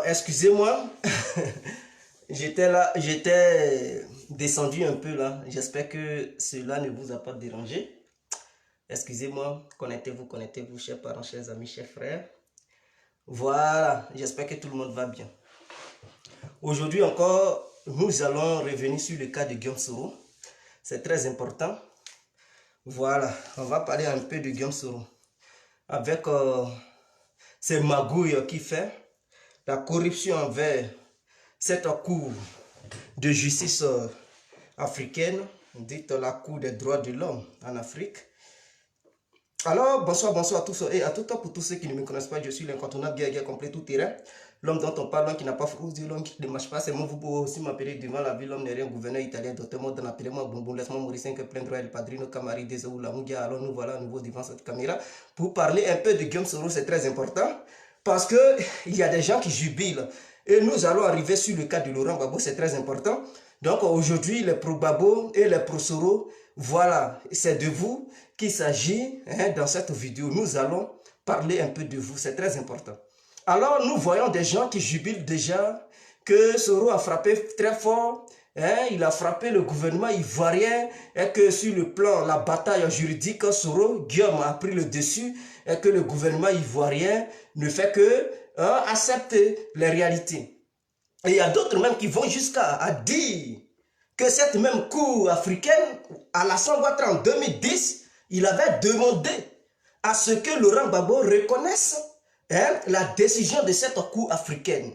Excusez-moi, j'étais là, j'étais descendu un peu là. J'espère que cela ne vous a pas dérangé. Excusez-moi, connectez-vous, chers parents, chers amis, chers frères. Voilà, j'espère que tout le monde va bien. Aujourd'hui encore, nous allons revenir sur le cas de Guillaume Soro. C'est très important. Voilà, on va parler un peu de Guillaume Soro. Avec ces magouilles qu'il fait, la corruption envers cette cour de justice africaine, dite la cour des droits de l'homme en Afrique. Alors, bonsoir à tous et à tout temps pour tous ceux qui ne me connaissent pas, je suis l'incontournable guerrier complet tout terrain. L'homme dont on parle, l'homme qui n'a pas froid, l'homme qui ne marche pas, c'est moi, vous pouvez aussi m'appeler devant la ville, l'homme n'est rien, gouverneur italien, docteur Modern, appelez-moi Bonbon, laisse-moi Mauricien que plein droit, le padrino, Camari, Désolé, la Moudia. Alors nous voilà à nouveau devant cette caméra pour parler un peu de Guillaume Soro, c'est très important parce que il y a des gens qui jubilent et nous allons arriver sur le cas de Laurent Gbagbo, c'est très important. Donc aujourd'hui, les pro-Gbagbo et les pro-Soro, voilà, c'est de vous qu'il s'agit dans cette vidéo. Nous allons parler un peu de vous, c'est très important. Alors nous voyons des gens qui jubilent déjà que Soro a frappé très fort, il a frappé le gouvernement ivoirien et que sur le plan, la bataille juridique, Soro, Guillaume a pris le dessus et que le gouvernement ivoirien ne fait que accepter les réalités. Et il y a d'autres même qui vont jusqu'à dire que cette même cour africaine, Alassane Ouattara en 2010, il avait demandé à ce que Laurent Gbagbo reconnaisse la décision de cette cour africaine.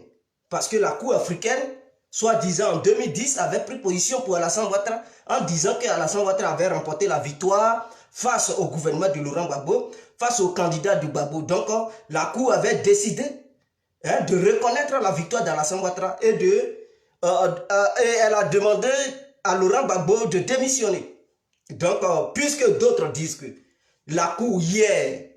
Parce que la cour africaine, soi-disant en 2010, avait pris position pour Alassane Ouattara en disant qu'Alassane Ouattara avait remporté la victoire face au gouvernement de Laurent Gbagbo, face au candidat du Gbagbo. Donc la cour avait décidé de reconnaître la victoire d'Alassane Ouattara et elle a demandé à Laurent Gbagbo de démissionner. Donc, puisque d'autres disent que la cour hier,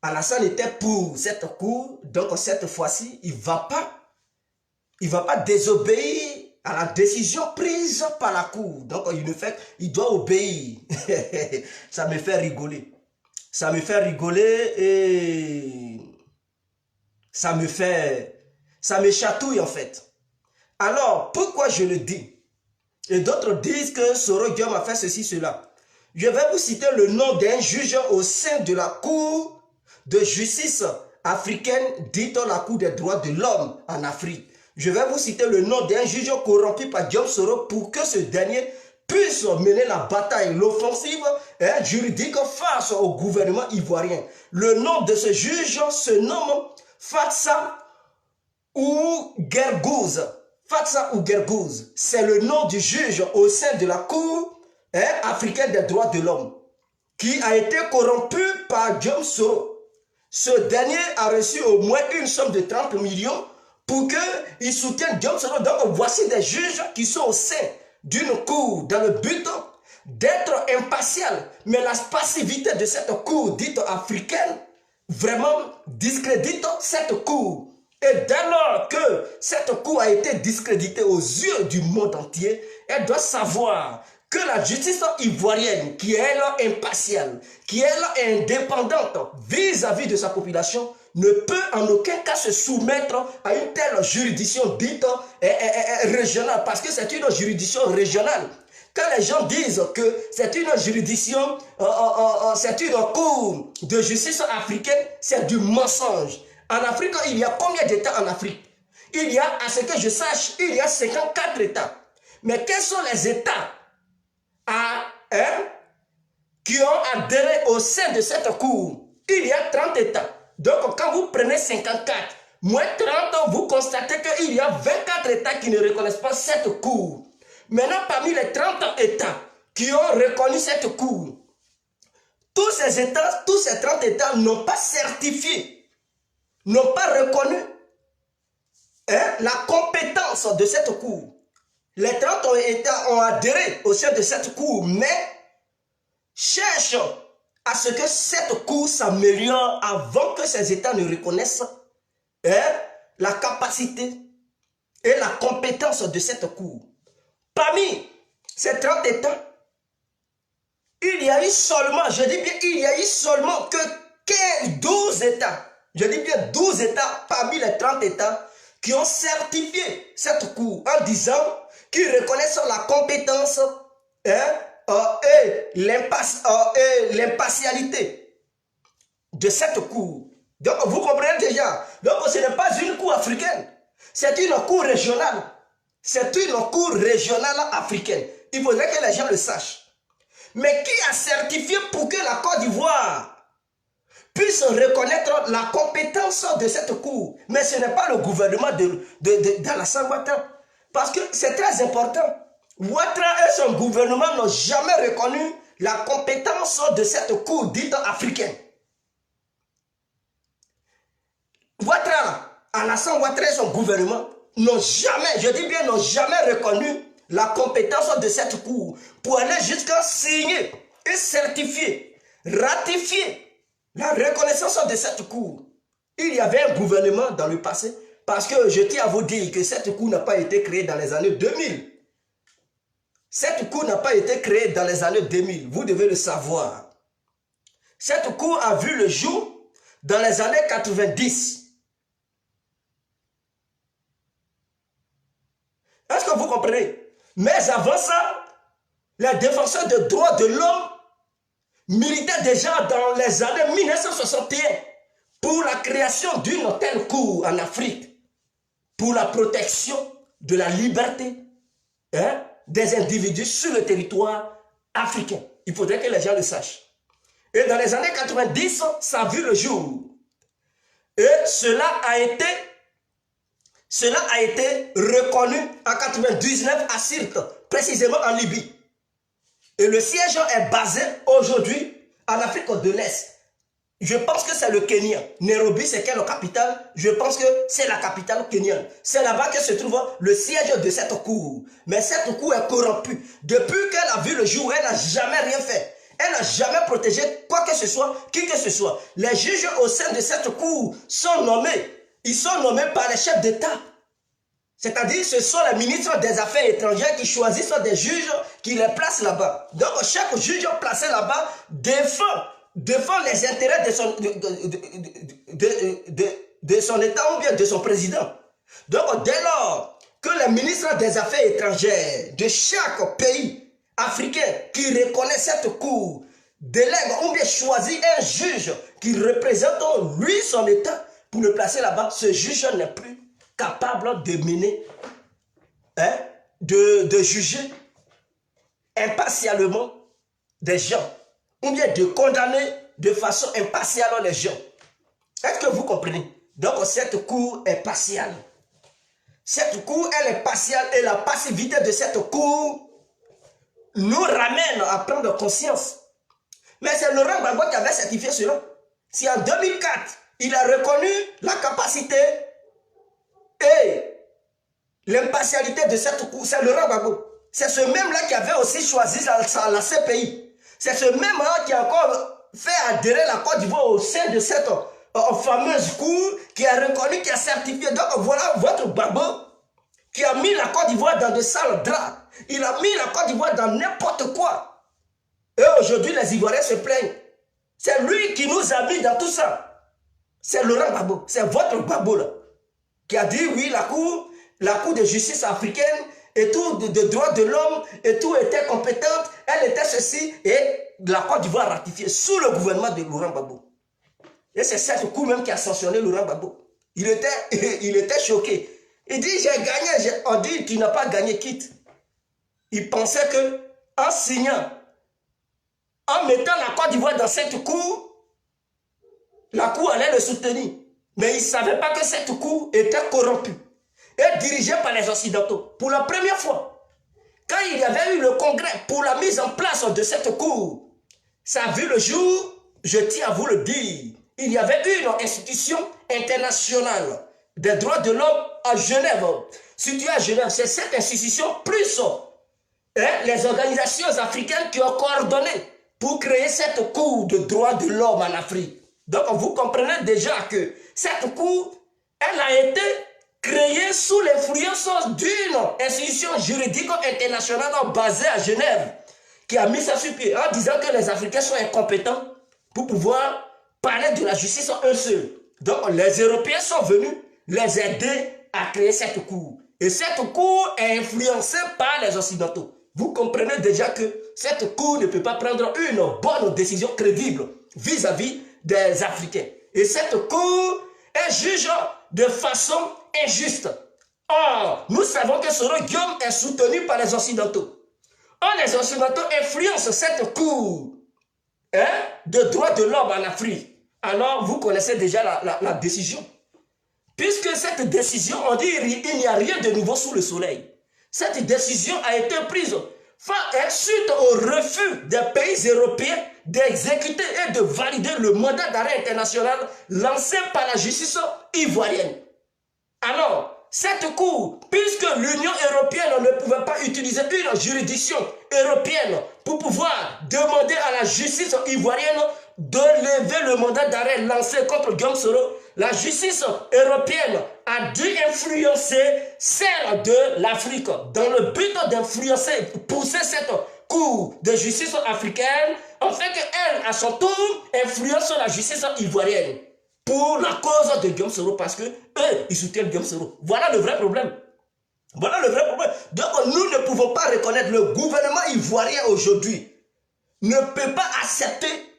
Alassane était pour cette cour, donc cette fois-ci, il ne va pas désobéir à la décision prise par la cour. Donc, il doit obéir. Ça me fait rigoler. Ça me fait rigoler et ça me chatouille en fait. Alors, pourquoi je le dis? Et d'autres disent que Soro Guillaume a fait ceci, cela. Je vais vous citer le nom d'un juge au sein de la Cour de justice africaine, dite la Cour des droits de l'homme en Afrique. Je vais vous citer le nom d'un juge corrompu par Guillaume Soro pour que ce dernier puisse mener la bataille, l'offensive juridique face au gouvernement ivoirien. Le nom de ce juge se nomme Fatsa Ouguergouz. Fatsa Ouguergouz, c'est le nom du juge au sein de la Cour africaine des droits de l'homme qui a été corrompu par Guillaume Soro. Ce dernier a reçu au moins une somme de 30 millions pour qu'il soutienne Guillaume Soro. Donc voici des juges qui sont au sein d'une cour dans le but d'être impartial. Mais la passivité de cette cour dite africaine vraiment discrédite cette cour. Et dès lors que cette cour a été discréditée aux yeux du monde entier, elle doit savoir que la justice ivoirienne, qui est là impartiale, qui est là indépendante vis-à-vis de sa population, ne peut en aucun cas se soumettre à une telle juridiction dite régionale, parce que c'est une juridiction régionale. Quand les gens disent que c'est une juridiction, c'est une cour de justice africaine, c'est du mensonge. En Afrique, il y a combien d'États en Afrique? Il y a, à ce que je sache, il y a 54 États. Mais quels sont les États qui ont adhéré au sein de cette cour? Il y a 30 États. Donc, quand vous prenez 54, moins 30, vous constatez qu'il y a 24 États qui ne reconnaissent pas cette cour. Maintenant, parmi les 30 États qui ont reconnu cette cour, tous ces États, tous ces 30 États n'ont pas certifié, n'ont pas reconnu la compétence de cette cour. Les 30 États ont adhéré au sein de cette cour, mais cherchent à ce que cette cour s'améliore avant que ces États ne reconnaissent la capacité et la compétence de cette cour. Parmi ces 30 États, il y a eu seulement, je dis bien, il y a eu seulement que 12 États. Je dis bien 12 États parmi les 30 États qui ont certifié cette cour en disant qu'ils reconnaissent la compétence et l'impartialité de cette cour. Donc vous comprenez déjà. Donc ce n'est pas une cour africaine, c'est une cour régionale. C'est une cour régionale africaine. Il faudrait que les gens le sachent. Mais qui a certifié pour que la Côte d'Ivoire puisse reconnaître la compétence de cette cour? Mais ce n'est pas le gouvernement d'Alassane Ouattara. Parce que c'est très important. Ouattara et son gouvernement n'ont jamais reconnu la compétence de cette cour dite africaine. Alassane Ouattara et son gouvernement n'ont jamais, je dis bien, n'ont jamais reconnu la compétence de cette cour pour aller jusqu'à signer et certifier, ratifier la reconnaissance de cette cour. Il y avait un gouvernement dans le passé, parce que je tiens à vous dire que cette cour n'a pas été créée dans les années 2000. Cette cour n'a pas été créée dans les années 2000, vous devez le savoir. Cette cour a vu le jour dans les années 90. Est-ce que vous comprenez? Mais avant ça, les défenseurs des droits de l'homme militaient déjà dans les années 1961 pour la création d'une telle cour en Afrique, pour la protection de la liberté des individus sur le territoire africain. Il faudrait que les gens le sachent. Et dans les années 90, ça a vu le jour. Et cela a été reconnu en 99 à Sirte, précisément en Libye. Et le siège est basé aujourd'hui en Afrique de l'Est. Je pense que c'est le Kenya. Nairobi, c'est quelle capitale? Je pense que c'est la capitale kenyane. C'est là-bas que se trouve le siège de cette cour. Mais cette cour est corrompue. Depuis qu'elle a vu le jour, elle n'a jamais rien fait. Elle n'a jamais protégé quoi que ce soit, qui que ce soit. Les juges au sein de cette cour sont nommés. Ils sont nommés par les chefs d'État. C'est-à-dire ce sont les ministres des Affaires étrangères qui choisissent des juges qui les placent là-bas. Donc chaque juge placé là-bas défend les intérêts de son État ou bien de son président. Donc dès lors que les ministres des Affaires étrangères de chaque pays africain qui reconnaît cette cour délègue ou bien choisit un juge qui représente lui son État pour le placer là-bas, ce juge n'est plus capable de mener, de juger impartialement des gens, ou bien de condamner de façon impartiale les gens. Est-ce que vous comprenez? Donc cette cour est partiale. Cette cour, elle est partiale et la passivité de cette cour nous ramène à prendre conscience. Mais c'est Laurent Gbagbo qui avait certifié cela. Si en 2004, il a reconnu la capacité et l'impartialité de cette cour, c'est Laurent Gbagbo. C'est ce même-là qui avait aussi choisi la CPI. C'est ce même-là qui a encore fait adhérer la Côte d'Ivoire au sein de cette fameuse cour qui a reconnu, qui a certifié. Donc voilà votre Gbagbo qui a mis la Côte d'Ivoire dans de sales draps. Il a mis la Côte d'Ivoire dans n'importe quoi. Et aujourd'hui, les Ivoiriens se plaignent. C'est lui qui nous a mis dans tout ça. C'est Laurent Gbagbo. C'est votre Gbagbo là. Qui a dit oui, la cour de justice africaine et tout, de droits de l'homme, et tout était compétente, elle était ceci, et la Côte d'Ivoire a ratifié sous le gouvernement de Laurent Gbagbo. Et c'est cette cour même qui a sanctionné Laurent Gbagbo. Il était choqué. Il dit, j'ai gagné. On dit, tu n'as pas gagné, quitte. Il pensait que en signant, en mettant la Côte d'Ivoire dans cette cour, la cour allait le soutenir. Mais il ne savait pas que cette cour était corrompue et dirigée par les Occidentaux. Pour la première fois, quand il y avait eu le congrès pour la mise en place de cette cour, ça a vu le jour, je tiens à vous le dire, il y avait une institution internationale des droits de l'homme à Genève, située à Genève. C'est cette institution plus les organisations africaines qui ont coordonné pour créer cette cour de droits de l'homme en Afrique. Donc vous comprenez déjà que cette cour, elle a été créée sous l'influence d'une institution juridique internationale basée à Genève, qui a mis ça sur pied en disant que les Africains sont incompétents pour pouvoir parler de la justice eux seuls. Donc les Européens sont venus les aider a créé cette cour. Et cette cour est influencée par les Occidentaux. Vous comprenez déjà que cette cour ne peut pas prendre une bonne décision crédible vis-à-vis des Africains. Et cette cour est juge de façon injuste. Or, nous savons que Soro Guillaume est soutenu par les Occidentaux. Or, les Occidentaux influencent cette cour de droits de l'homme en Afrique. Alors, vous connaissez déjà la décision. Puisque cette décision, on dit il n'y a rien de nouveau sous le soleil. Cette décision a été prise suite au refus des pays européens d'exécuter et de valider le mandat d'arrêt international lancé par la justice ivoirienne. Alors, cette cour, puisque l'Union européenne ne pouvait pas utiliser une juridiction européenne pour pouvoir demander à la justice ivoirienne de lever le mandat d'arrêt lancé contre Guillaume Soro, la justice européenne a dû influencer celle de l'Afrique dans le but d'influencer, pousser cette cour de justice africaine afin qu'elle, à son tour, influence la justice ivoirienne pour la cause de Guillaume Soro parce que eux, ils soutiennent Guillaume Soro. Voilà le vrai problème. Voilà le vrai problème. Donc nous ne pouvons pas reconnaître le gouvernement ivoirien aujourd'hui ne peut pas accepter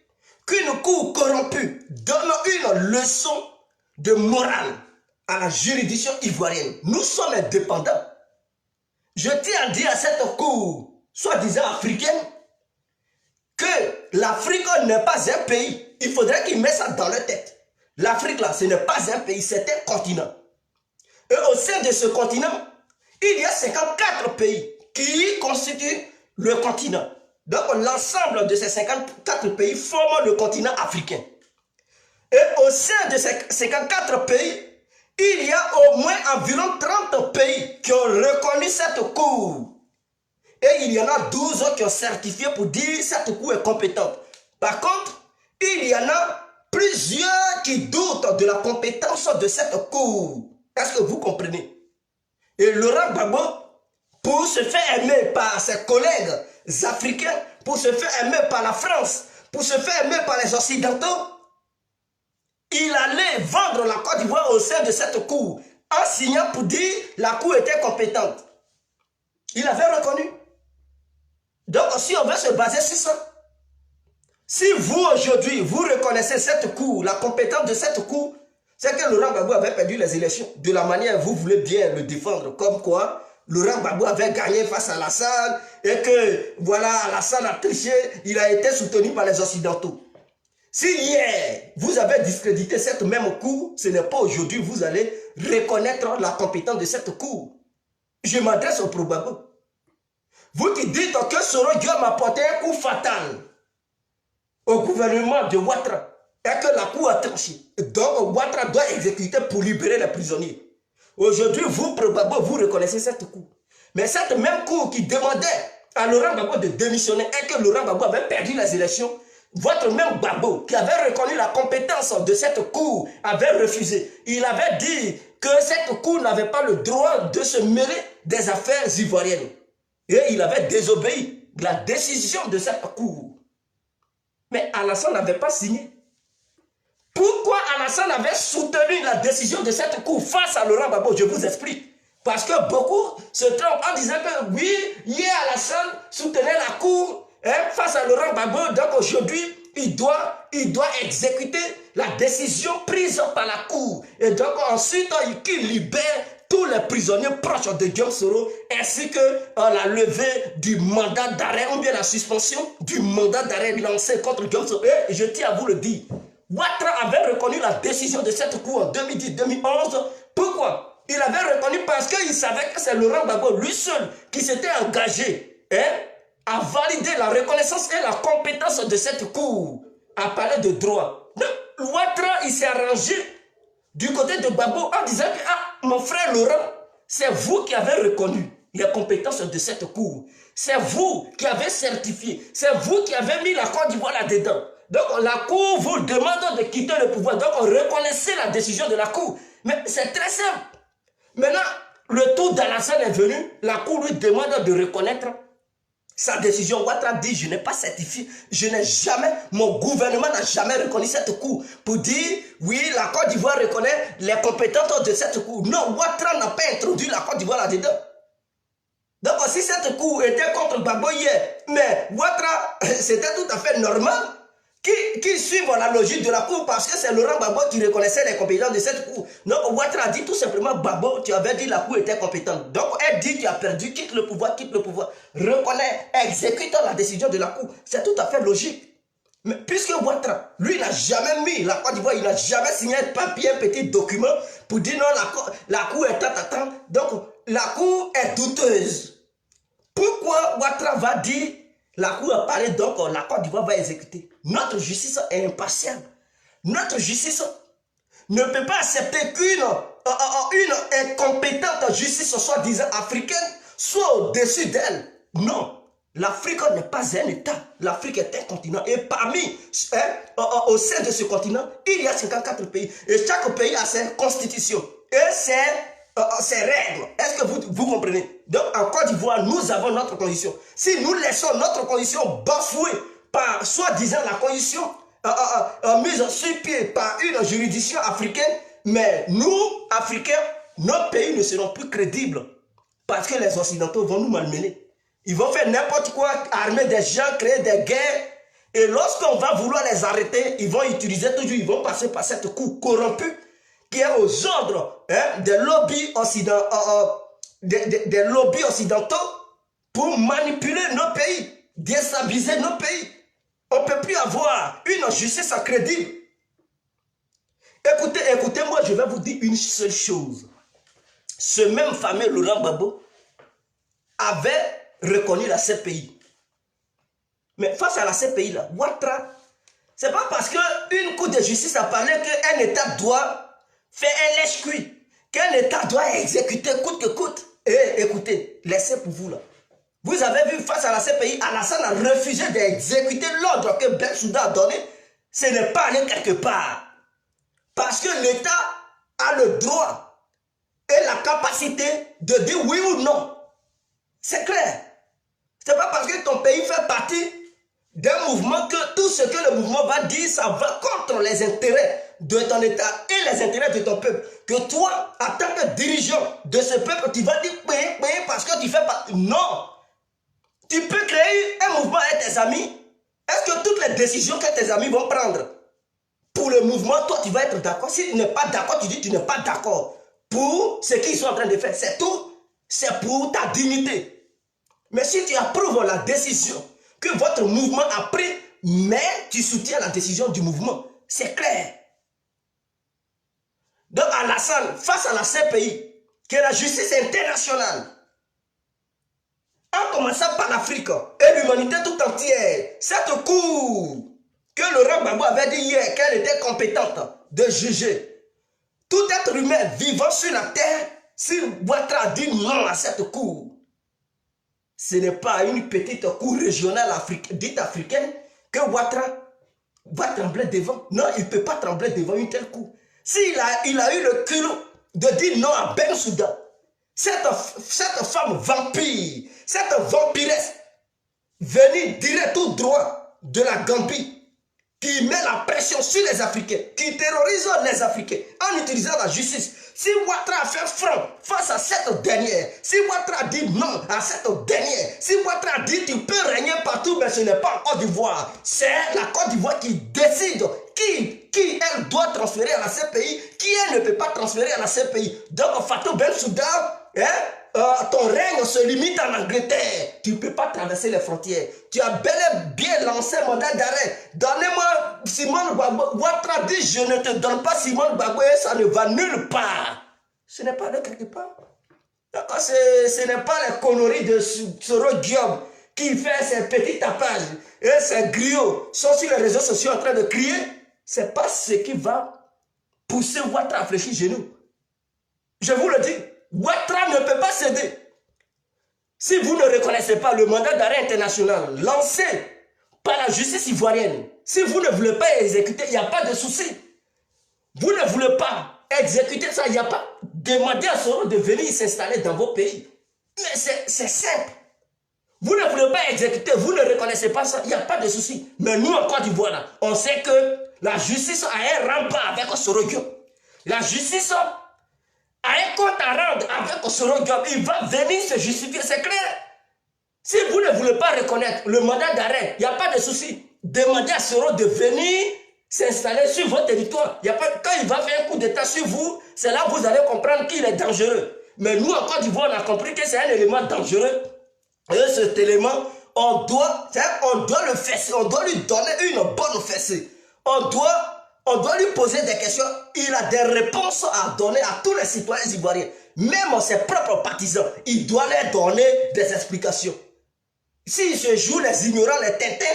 qu'une cour corrompue donne une leçon de morale à la juridiction ivoirienne. Nous sommes indépendants. Je tiens à dire à cette cour, soi-disant africaine, que l'Afrique n'est pas un pays. Il faudrait qu'ils mettent ça dans leur tête. L'Afrique, là, ce n'est pas un pays, c'est un continent. Et au sein de ce continent, il y a 54 pays qui constituent le continent. Donc, l'ensemble de ces 54 pays forment le continent africain. Et au sein de ces 54 pays, il y a au moins environ 30 pays qui ont reconnu cette cour. Et il y en a 12 autres qui ont certifié pour dire que cette cour est compétente. Par contre, il y en a plusieurs qui doutent de la compétence de cette cour. Est-ce que vous comprenez? Et Laurent Gbagbo, pour se faire aimer par ses collègues africains, pour se faire aimer par la France, pour se faire aimer par les Occidentaux, il allait vendre la Côte d'Ivoire au sein de cette cour, en signant pour dire que la cour était compétente. Il avait reconnu. Donc si on veut se baser sur ça, si vous aujourd'hui, vous reconnaissez cette cour, la compétence de cette cour, c'est que Laurent Gbagbo avait perdu les élections de la manière vous voulez bien le défendre, comme quoi Laurent Gbagbo avait gagné face à Alassane et que voilà, Alassane a triché, il a été soutenu par les Occidentaux. Si hier, vous avez discrédité cette même cour, ce n'est pas aujourd'hui vous allez reconnaître la compétence de cette cour. Je m'adresse au Pro-Gbagbo. Vous qui dites que Soro Guillaume a porté un coup fatal au gouvernement de Ouattara et que la cour a tranché. Donc Ouattara doit exécuter pour libérer les prisonniers. Aujourd'hui, vous, Pro-Gbagbo, vous reconnaissez cette cour. Mais cette même cour qui demandait à Laurent Gbagbo de démissionner et que Laurent Gbagbo avait perdu les élections, votre même Gbagbo qui avait reconnu la compétence de cette cour avait refusé. Il avait dit que cette cour n'avait pas le droit de se mêler des affaires ivoiriennes. Et il avait désobéi de la décision de cette cour. Mais Alassane n'avait pas signé. Pourquoi Alassane avait soutenu la décision de cette cour face à Laurent Gbagbo? Je vous explique. Parce que beaucoup se trompent en disant que oui, hier Alassane soutenait la cour face à Laurent Gbagbo. Donc aujourd'hui, il doit exécuter la décision prise par la cour. Et donc ensuite, il libère tous les prisonniers proches de Guillaume Soro, ainsi que la levée du mandat d'arrêt, ou bien la suspension du mandat d'arrêt lancé contre Guillaume Soro. Et je tiens à vous le dire, Ouattara avait reconnu la décision de cette cour en 2010-2011. Pourquoi? Il avait reconnu parce qu'il savait que c'est Laurent Gbagbo, lui seul, qui s'était engagé à valider la reconnaissance et la compétence de cette cour, à parler de droit. Donc, Ouattara, il s'est arrangé du côté de Gbagbo en disant que mon frère Laurent, c'est vous qui avez reconnu les compétences de cette cour. C'est vous qui avez certifié. C'est vous qui avez mis la Côte d'Ivoire là-dedans. Donc la cour vous demande de quitter le pouvoir. Donc reconnaissez la décision de la cour. Mais c'est très simple. Maintenant, le tour d'Alassane est venu. La cour lui demande de reconnaître sa décision. Ouattara dit, je n'ai pas certifié, je n'ai jamais, mon gouvernement n'a jamais reconnu cette cour pour dire, oui, la Côte d'Ivoire reconnaît les compétences de cette cour. Non, Ouattara n'a pas introduit la Côte d'Ivoire là-dedans. Donc, si cette cour était contre Gbagbo hier, mais Ouattara, c'était tout à fait normal qui suivent la logique de la cour parce que c'est Laurent Gbagbo qui reconnaissait les compétences de cette cour. Donc, Ouattara dit tout simplement, Gbagbo, tu avais dit la cour était compétente. Donc, elle dit, tu as perdu, quitte le pouvoir, reconnais, exécute la décision de la cour. C'est tout à fait logique. Mais puisque Ouattara, lui, il n'a jamais mis la Côte d'Ivoire, il n'a jamais signé un papier, un petit document pour dire non, la cour est tant. Donc, la cour est douteuse. Pourquoi Ouattara va dire la cour a parlé, donc la Côte d'Ivoire va exécuter? Notre justice est impartiale. Notre justice ne peut pas accepter qu'une incompétente justice soi-disant africaine soit au-dessus d'elle. Non. L'Afrique n'est pas un État. L'Afrique est un continent. Et parmi, au sein de ce continent, il y a 54 pays. Et chaque pays a ses constitutions. Et ses règles. Est-ce que vous comprenez? Donc, en Côte d'Ivoire, nous avons notre constitution. Si nous laissons notre constitution bafouée par soi-disant la constitution mise sur pied par une juridiction africaine, mais nous, Africains, nos pays ne seront plus crédibles. Parce que les Occidentaux vont nous malmener. Ils vont faire n'importe quoi, armer des gens, créer des guerres. Et lorsqu'on va vouloir les arrêter, ils vont utiliser toujours, ils vont passer par cette cour corrompue qui est aux ordres des lobbies occidentaux pour manipuler nos pays, déstabiliser nos pays. On ne peut plus avoir une justice crédible. Écoutez-moi, je vais vous dire une seule chose. Ce même fameux Laurent Gbagbo avait reconnu la CPI. Mais face à la CPI, là, Ouattara, c'est pas parce qu'une cour de justice a parlé qu'un État doit faire un lèche-cuit, qu'un État doit exécuter coûte que coûte. Et écoutez, laissez pour vous là. Vous avez vu face à la CPI, Alassane a refusé d'exécuter l'ordre que Bensouda a donné. Ce n'est pas allé quelque part. Parce que l'État a le droit et la capacité de dire oui ou non. C'est clair. C'est pas parce que ton pays fait partie d'un mouvement que tout ce que le mouvement va dire, ça va contre les intérêts de ton État et les intérêts de ton peuple. Que toi, en tant que dirigeant de ce peuple, tu vas dire payer parce que tu fais pas. Non. Tu peux créer un mouvement avec tes amis. Est-ce que toutes les décisions que tes amis vont prendre pour le mouvement, toi, tu vas être d'accord? Si tu n'es pas d'accord, tu dis que tu n'es pas d'accord pour ce qu'ils sont en train de faire. C'est tout. C'est pour ta dignité. Mais si tu approuves la décision que votre mouvement a pris, mais tu soutiens la décision du mouvement, c'est clair. Donc Alassane, face à la CPI, qui est la justice internationale, en commençant par l'Afrique et l'humanité tout entière, cette cour que Laurent Gbagbo avait dit hier qu'elle était compétente de juger tout être humain vivant sur la terre, si Ouattara dit non à cette cour, ce n'est pas une petite cour régionale dite africaine que Ouattara va trembler devant. Non, il ne peut pas trembler devant une telle cour. S'il a eu le culot de dire non à Bensouda, cette femme vampire, cette vampiresse, venue direct tout droit de la Gambie, qui met la pression sur les Africains, qui terrorise les Africains en utilisant la justice. Si Ouattara a fait front face à cette dernière, si Ouattara dit non à cette dernière, si Ouattara dit tu peux régner partout, mais ce n'est pas en Côte d'Ivoire, c'est la Côte d'Ivoire qui décide qui elle doit transférer à la CPI, qui elle ne peut pas transférer à la CPI. Donc Fatou Bensouda, ton règne se limite en Angleterre. Tu ne peux pas traverser les frontières. Tu as bel et bien lancé un mandat d'arrêt. Donnez-moi Simone Gbagbo. Ouattara dit je ne te donne pas Simone Gbagbo et ça ne va nulle part. Ce n'est pas de quelque part. D'accord, ce n'est pas les conneries de Soro Guillaume qui fait ses petits tapages et ses griots sont sur les réseaux sociaux en train de crier. Ce n'est pas ce qui va pousser Ouattara à fléchir genoux. Je vous le dis. Ouattara ne peut pas céder. Si vous ne reconnaissez pas le mandat d'arrêt international lancé par la justice ivoirienne, si vous ne voulez pas exécuter, il n'y a pas de souci. Vous ne voulez pas exécuter ça, il n'y a pas. Demandez à Soro de venir s'installer dans vos pays. Mais c'est simple. Vous ne voulez pas exécuter, vous ne reconnaissez pas ça, il n'y a pas de souci. Mais nous, en Côte d'Ivoire, là, on sait que la justice a un rempart avec Osoro Diop. La justice a un compte à rendre avec Osoro Diop. Il va venir se justifier, c'est clair. Si vous ne voulez pas reconnaître le mandat d'arrêt, il n'y a pas de souci. Demandez à Soro de venir s'installer sur votre territoire. Y a pas, quand il va faire un coup d'état sur vous, c'est là que vous allez comprendre qu'il est dangereux. Mais nous, en Côte d'Ivoire, on a compris que c'est un élément dangereux. Et cet élément, on doit le fesser, on doit lui donner une bonne fessée. On doit lui poser des questions. Il a des réponses à donner à tous les citoyens ivoiriens. Même ses propres partisans, il doit leur donner des explications. S'il se joue les ignorants, les tintins,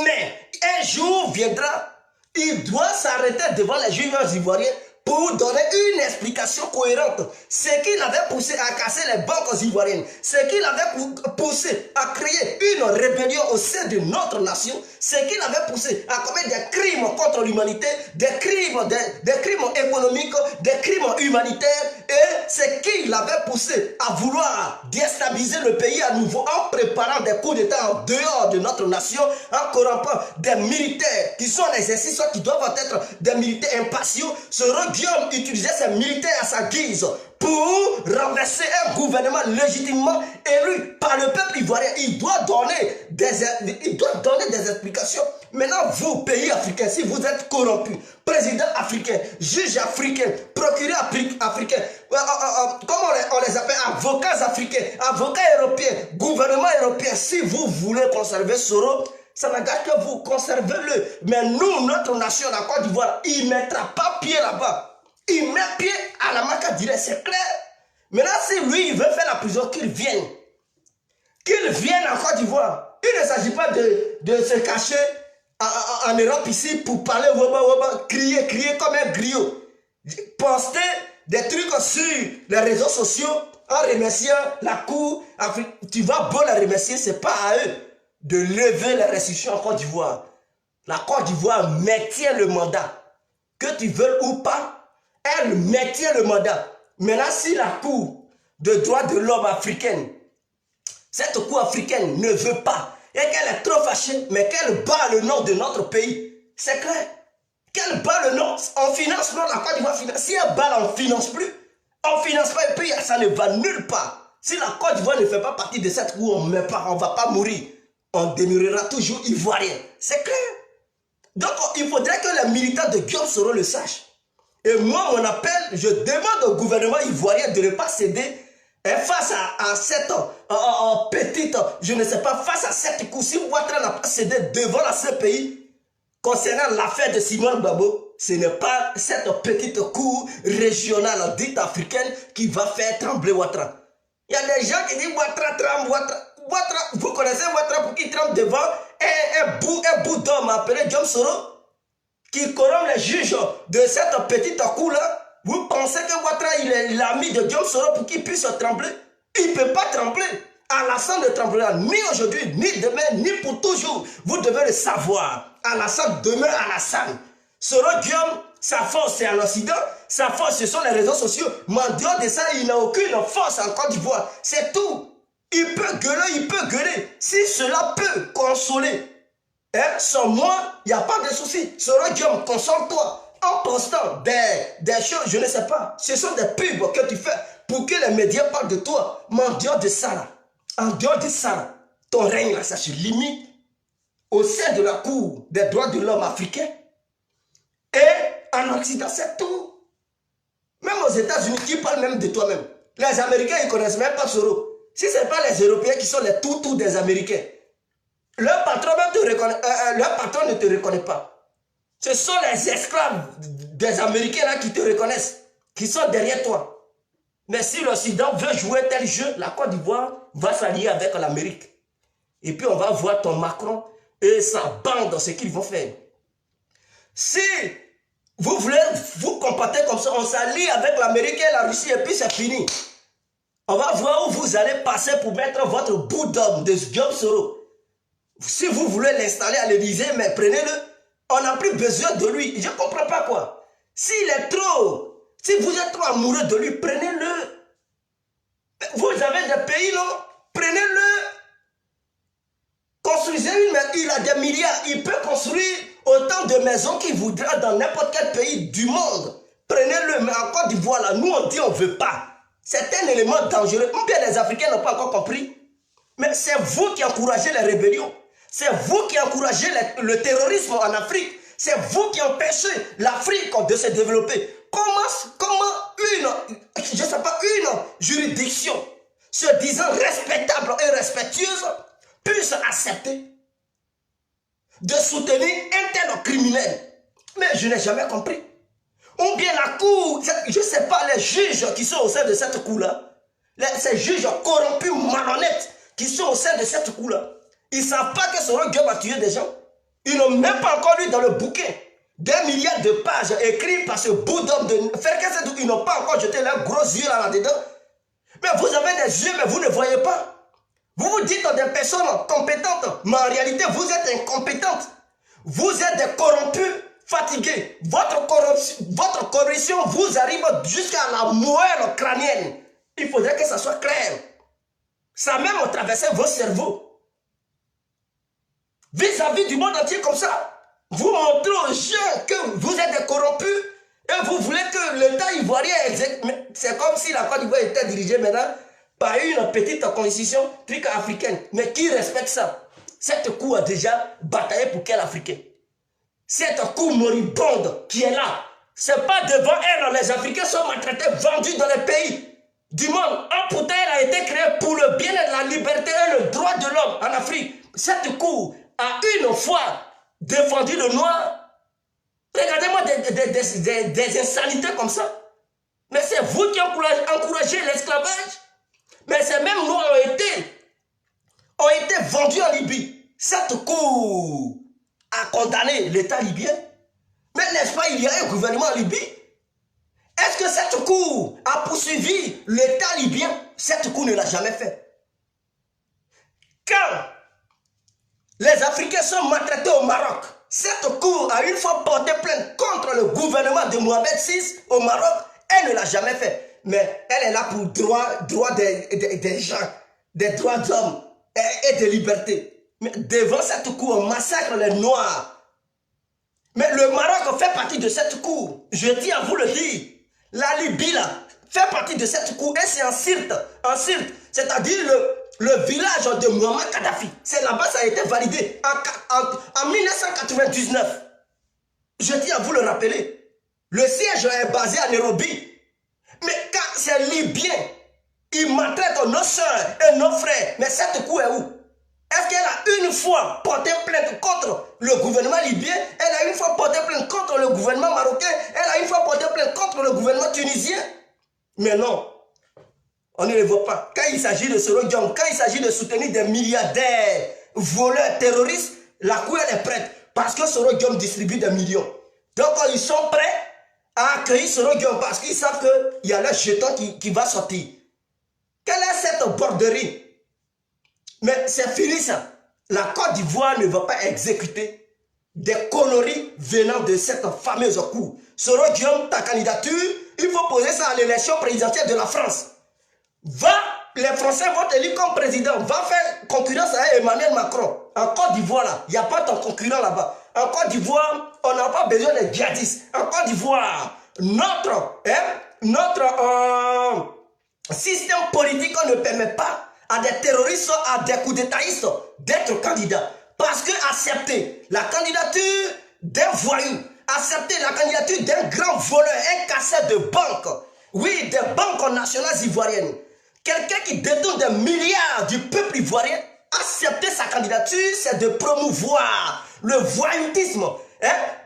mais un jour viendra, il doit s'arrêter devant les juges ivoiriens pour donner une explication cohérente. Ce qui l'avait poussé à casser les banques ivoiriennes, ce qui l'avait poussé à créer une rébellion au sein de notre nation, ce qui l'avait poussé à commettre des crimes contre l'humanité, des crimes économiques, des crimes humanitaires, et ce qui l'avait poussé à vouloir déstabiliser le pays à nouveau en préparant des coups d'État en dehors de notre nation, en corrompant des militaires qui sont en exercice, qui doivent être des militaires impatients. Guillaume utilisait ses militaires à sa guise pour renverser un gouvernement légitimement élu par le peuple ivoirien. Il doit donner des explications. Maintenant, vous, pays africains, si vous êtes corrompus, président africain, juge africain, procureur africain, comment on les appelle, avocats africains, avocats européens, gouvernement européen, si vous voulez conserver Soro, ça n'engage que vous, conservez-le. Mais nous, notre nation, la Côte d'Ivoire, il ne mettra pas pied là-bas. Il met pied à la Maka direct, c'est clair. Maintenant, si lui, il veut faire la prison, qu'il vienne. Qu'il vienne en Côte d'Ivoire. Il ne s'agit pas de se cacher en Europe ici pour parler, crier comme un griot. Poster des trucs sur les réseaux sociaux en remerciant la Cour. Tu vas bon la remercier, ce n'est pas à eux de lever les restrictions en Côte d'Ivoire. La Côte d'Ivoire maintient le mandat. Que tu veuilles ou pas, elle maintient le mandat. Maintenant, si la Cour de droits de l'homme africaine, cette Cour africaine ne veut pas, et qu'elle est trop fâchée, mais qu'elle bat le nom de notre pays, c'est clair. Qu'elle bat le nom, on finance, non, la Côte d'Ivoire finance. Si elle bat, on ne finance plus. On ne finance pas, et puis ça ne va nulle part. Si la Côte d'Ivoire ne fait pas partie de cette Cour, on ne va pas mourir. On demeurera toujours ivoirien. C'est clair. Donc, il faudrait que les militants de Guillaume Soro le sachent. Et moi, mon appel, je demande au gouvernement ivoirien de ne pas céder face à cette petite, je ne sais pas, face à cette cour. Si Ouattara n'a pas cédé devant la CPI, concernant l'affaire de Simone Gbagbo, ce n'est pas cette petite cour régionale dite africaine qui va faire trembler Ouattara. Il y a des gens qui disent Ouattara tremble, Ouattara. Vous connaissez Ouattara pour qui tremble devant un bout d'homme appelé Guillaume Soro qui corrompt les juges de cette petite cour-là. Vous pensez que Ouattara il est l'ami de Guillaume Soro pour qu'il puisse trembler? Il ne peut pas trembler. Alassane ne tremblera ni aujourd'hui, ni demain, ni pour toujours. Vous devez le savoir. Alassane demeure Alassane. Soro Guillaume, sa force c'est en Occident, sa force ce sont les réseaux sociaux. Mais en dehors de ça, il n'a aucune force en Côte d'Ivoire. C'est tout. Il peut gueuler. Si cela peut consoler son moi, il n'y a pas de souci. Soro Guillaume, console-toi. En postant des choses, je ne sais pas. Ce sont des pubs que tu fais pour que les médias parlent de toi. Mais en dehors de ça, ton règne là, ça se limite au sein de la Cour des droits de l'homme africain. Et en Occident, c'est tout. Même aux États-Unis, tu parles même de toi-même. Les Américains, ils ne connaissent même pas Soro. Si ce n'est pas les Européens qui sont les toutous des Américains, leur patron ne te reconnaît pas. Ce sont les esclaves des Américains là qui te reconnaissent, qui sont derrière toi. Mais si l'Occident veut jouer tel jeu, la Côte d'Ivoire va s'allier avec l'Amérique. Et puis on va voir ton Macron et sa bande, ce qu'ils vont faire. Si vous voulez vous comporter comme ça, on s'allie avec l'Amérique et la Russie et puis c'est fini. On va voir où vous allez passer pour mettre votre bout d'homme de Guillaume Soro. Si vous voulez l'installer à l'Élysée, mais prenez-le. On n'a plus besoin de lui. Je ne comprends pas quoi. Si vous êtes trop amoureux de lui, prenez-le. Vous avez des pays, non? Prenez-le. Construisez une maison, il a des milliards. Il peut construire autant de maisons qu'il voudra dans n'importe quel pays du monde. Prenez-le, mais en Côte d'Ivoire, là, nous on dit on ne veut pas. C'est un élément dangereux. Bien les Africains n'ont pas encore compris. Mais c'est vous qui encouragez les rébellions. C'est vous qui encouragez le terrorisme en Afrique. C'est vous qui empêchez l'Afrique de se développer. Comment je sais pas, une juridiction se disant respectable et respectueuse puisse accepter de soutenir un tel criminel? Mais je n'ai jamais compris. Ou bien la cour, je ne sais pas, les juges qui sont au sein de cette cour-là, ces juges corrompus, malhonnêtes, qui sont au sein de cette cour-là, ils ne savent pas que Soro Diop a tué des gens. Ils n'ont même pas encore lu dans le bouquin des milliards de pages écrites par ce bout d'homme de Ferkessedou. Ils n'ont pas encore jeté leurs gros yeux là-dedans. Mais vous avez des yeux, mais vous ne voyez pas. Vous vous dites des personnes compétentes, mais en réalité, vous êtes incompétentes. Vous êtes des corrompus, fatigués. Votre corruption vous arrive jusqu'à la moelle crânienne. Il faudrait que ça soit clair. Ça a même traversé vos cerveaux. Vis-à-vis du monde entier comme ça. Vous montrez aux gens que vous êtes des corrompus et vous voulez que l'État ivoirien exécute. C'est comme si la Côte d'Ivoire était dirigée maintenant par une petite constitution africaine. Mais qui respecte ça? Cette cour a déjà bataillé pour quel Africain? Cette cour moribonde qui est là, c'est pas devant elle, les Africains sont maltraités, vendus dans les pays du monde. Pourtant, elle a été créée pour le bien-être, la liberté et le droit de l'homme en Afrique. Cette cour a une fois défendu le noir. Regardez-moi des insanités comme ça. Mais c'est vous qui encouragez l'esclavage. Mais ces mêmes noirs ont été vendus en Libye. Cette cour a condamné l'État libyen. Mais n'est-ce pas, il y a un gouvernement en Libye? Est-ce que cette cour a poursuivi l'État libyen? Cette cour ne l'a jamais fait. Quand les Africains sont maltraités au Maroc, cette cour a une fois porté plainte contre le gouvernement de Mohamed VI au Maroc. Elle ne l'a jamais fait. Mais elle est là pour droit des gens, des droits d'hommes et des libertés. Mais devant cette cour, on massacre les Noirs. Mais le Maroc fait partie de cette cour. Je dis à vous le dire. La Libye là, fait partie de cette cour. Et c'est en Sirte, c'est-à-dire le village de Muammar Kadhafi. C'est là-bas, ça a été validé en 1999. Je dis à vous le rappeler. Le siège est basé à Nairobi. Mais quand c'est Libyen, ils maltraitent nos soeurs et nos frères. Mais cette cour est où? Est-ce qu'elle a une fois porté plainte contre le gouvernement libyen? Elle a une fois porté plainte contre le gouvernement marocain? Elle a une fois porté plainte contre le gouvernement tunisien? Mais non, on ne les voit pas. Quand il s'agit de Soro Diop, quand il s'agit de soutenir des milliardaires, voleurs, terroristes, la cour elle est prête. Parce que Soro Diop distribue des millions. Donc ils sont prêts à accueillir Soro Diop parce qu'ils savent qu'il y a le jeton qui va sortir. Quelle est cette borderie? Mais c'est fini ça. La Côte d'Ivoire ne va pas exécuter des conneries venant de cette fameuse cour. Soro Diop, ta candidature, il faut poser ça à l'élection présidentielle de la France. Les Français vont t'élire comme président. Va faire concurrence à Emmanuel Macron. En Côte d'Ivoire, là, il n'y a pas ton concurrent là-bas. En Côte d'Ivoire, on n'a pas besoin de djihadistes. En Côte d'Ivoire, notre système politique ne permet pas à des terroristes, à des coups d'étatistes d'être candidats. Parce que accepter la candidature d'un voyou, accepter la candidature d'un grand voleur, un casseur de banque, oui, des banques nationales ivoiriennes, quelqu'un qui détourne des milliards du peuple ivoirien, accepter sa candidature, c'est de promouvoir le voyoutisme,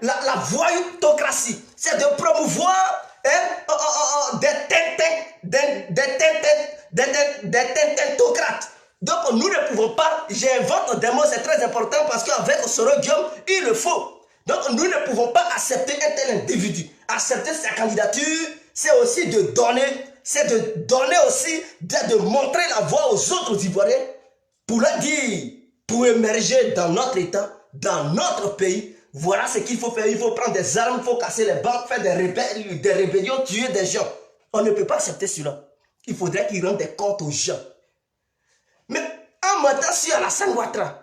la voyoutocratie, c'est de promouvoir des tentocrates. Donc nous ne pouvons pas, j'invente des mots, c'est très important parce qu'avec Soro Diop, il le faut. Donc nous ne pouvons pas accepter un tel individu. Accepter sa candidature, c'est aussi de donner, aussi, de montrer la voie aux autres Ivoiriens pour leur dire, pour émerger dans notre État, dans notre pays. Voilà ce qu'il faut faire. Il faut prendre des armes, il faut casser les banques, faire des rébellions, tuer des gens. On ne peut pas accepter cela. Il faudrait qu'ils rendent des comptes aux gens. Mais en mettant sur Alassane Ouattara,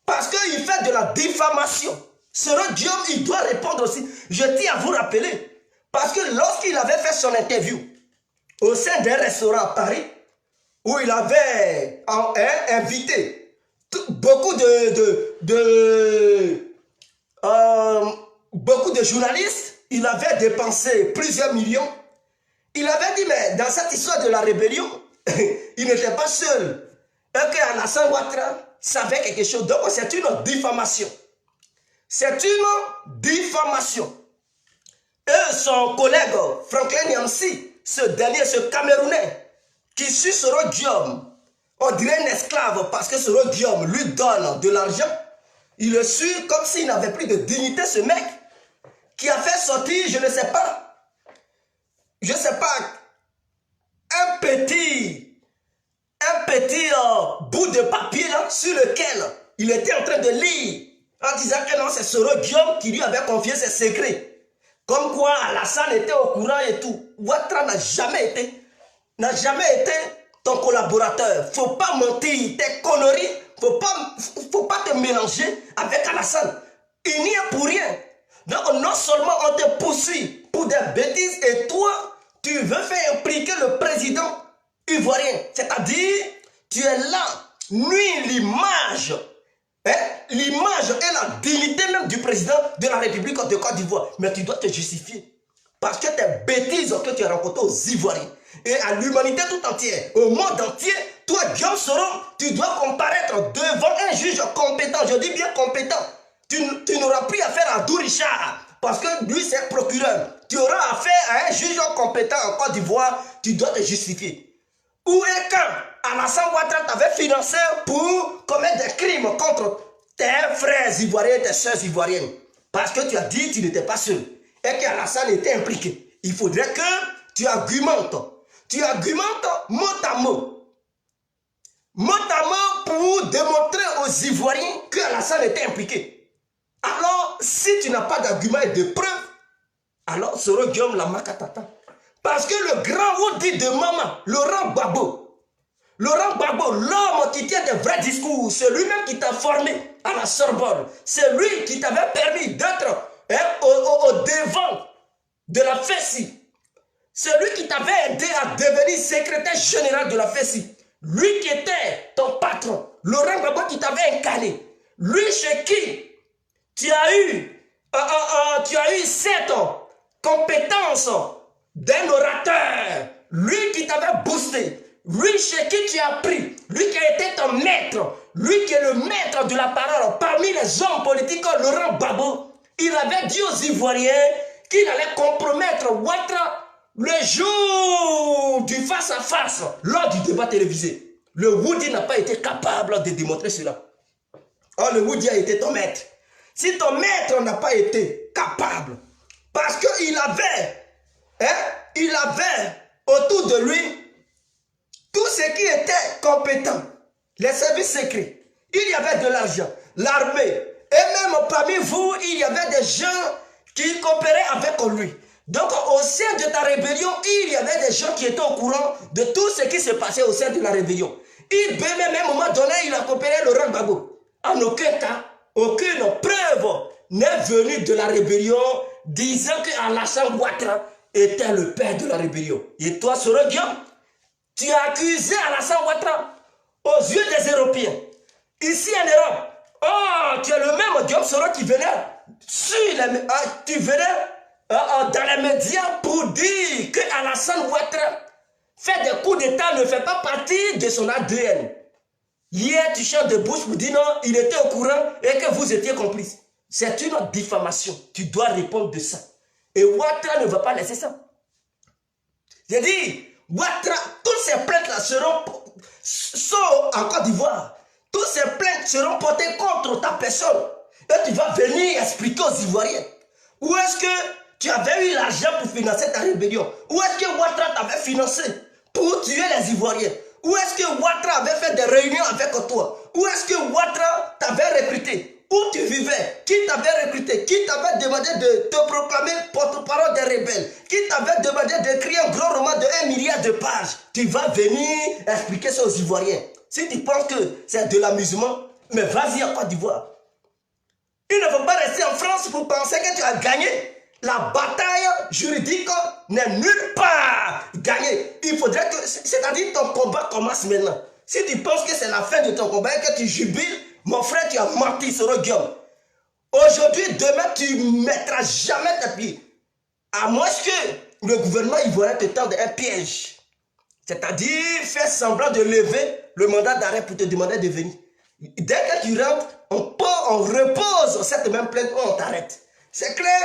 Parce qu'il fait de la diffamation. Ce Guillaume, il doit répondre aussi. Je tiens à vous rappeler. Parce que lorsqu'il avait fait son interview au sein d'un restaurant à Paris, où il avait invité beaucoup beaucoup de journalistes, il avait dépensé plusieurs millions. Il avait dit, mais dans cette histoire de la rébellion, il n'était pas seul. Et qu'Alassane Ouattara savait quelque chose. Donc c'est une diffamation. C'est une diffamation. Et son collègue Franklin Yamsi, ce dernier, ce Camerounais, qui suit Soro Guillaume, on dirait un esclave parce que Soro Guillaume lui donne de l'argent. Il le suit comme s'il n'avait plus de dignité, ce mec, qui a fait sortir, je ne sais pas, un petit bout de papier là, sur lequel il était en train de lire, en disant que non, c'est Soro Guillaume qui lui avait confié ses secrets. Comme quoi Alassane était au courant et tout. Ouattara n'a jamais été ton collaborateur. Faut pas mentir, tes conneries, faut pas te mélanger avec Alassane. Il n'y est pour rien. Donc non seulement on te poursuit pour des bêtises et toi, tu veux faire impliquer le président ivoirien. C'est-à-dire, tu es là, nuit l'image. L'image et la dignité même du président de la République de Côte d'Ivoire. Mais tu dois te justifier. Parce que tes bêtises que tu as rencontrées aux Ivoiriens et à l'humanité tout entière, au monde entier, toi, Guillaume Soro, tu dois comparaître devant un juge compétent. Je dis bien compétent. Tu n'auras plus affaire à Dou Richard. Parce que lui, c'est procureur. Tu auras affaire à un juge compétent en Côte d'Ivoire. Tu dois te justifier. Où est quand Alassane Ouattara t'avait financé pour commettre des crimes contre tes frères ivoiriens et tes soeurs ivoiriennes? Parce que tu as dit que tu n'étais pas seul et qu'Alassane était impliqué. Il faudrait que tu argumentes. Tu argumentes mot à mot. Mot à mot pour démontrer aux Ivoiriens qu'Alassane était impliqué. Alors, si tu n'as pas d'argument et de preuves, alors Soro Guillaume la makatata. Parce que le grand Woudi de maman, Laurent Gbagbo, l'homme qui tient de vrais discours, c'est lui-même qui t'a formé à la Sorbonne. C'est lui qui t'avait permis d'être au devant de la FESI. C'est lui qui t'avait aidé à devenir secrétaire général de la FESI. Lui qui était ton patron. Laurent Gbagbo qui t'avait incarné. Lui chez qui tu as eu cette compétence d'un orateur. Lui qui t'avait boosté. Lui chez qui tu as appris. Lui qui a été ton maître. Lui qui est le maître de la parole. Parmi les hommes politiques, Laurent Gbagbo, il avait dit aux Ivoiriens qu'il allait compromettre Ouattara le jour du face-à-face, lors du débat télévisé. Le Woudi n'a pas été capable de démontrer cela. Oh, le Woudi a été ton maître. Si ton maître n'a pas été capable, parce qu'il avait autour de lui tout ce qui était compétent, les services secrets, il y avait de l'argent, l'armée, et même parmi vous, il y avait des gens qui coopéraient avec lui. Donc au sein de ta rébellion, il y avait des gens qui étaient au courant de tout ce qui se passait au sein de la rébellion. Même à un moment donné, il a coopéré Laurent Gbagbo. En aucun cas, aucune preuve n'est venue de la rébellion disant qu'Alassane Ouattara était le père de la rébellion. Et toi, Soro Guillaume, tu as accusé Alassane Ouattara aux yeux des Européens. Ici en Europe, oh, tu es le même Guillaume Soro qui venait dans les médias pour dire que Alassane Ouattara fait des coups d'État ne fait pas partie de son ADN. Hier, tu chantes de bouche pour dire non, il était au courant et que vous étiez complices. C'est une diffamation. Tu dois répondre de ça. Et Ouattara ne va pas laisser ça. J'ai dit, Ouattara, toutes ces plaintes-là sont en Côte d'Ivoire. Toutes ces plaintes seront portées contre ta personne. Et tu vas venir expliquer aux Ivoiriens. Où est-ce que tu avais eu l'argent pour financer ta rébellion? Où est-ce que Ouattara t'avait financé pour tuer les Ivoiriens? Où est-ce que Ouattara avait fait des réunions avec toi? Où est-ce que Ouattara t'avait recruté? Où tu vivais? Qui t'avait recruté? Qui t'avait demandé de te proclamer porte-parole des rebelles? Qui t'avait demandé d'écrire un grand roman de 1 milliard de pages? Tu vas venir expliquer ça aux Ivoiriens. Si tu penses que c'est de l'amusement, Mais vas-y en Côte d'Ivoire. Il ne faut pas rester en France pour penser que tu as gagné. La bataille juridique n'est nulle part gagnée. Il faudrait que, c'est-à-dire ton combat commence maintenant. Si tu penses que c'est la fin de ton combat et que tu jubiles, mon frère, tu as menti, Soro Guillaume. Aujourd'hui, demain, tu ne mettras jamais tes pieds. À moins que le gouvernement ivoirien te tende un piège. C'est-à-dire faire semblant de lever le mandat d'arrêt pour te demander de venir. Dès que tu rentres, on repose cette même plainte, on t'arrête. C'est clair?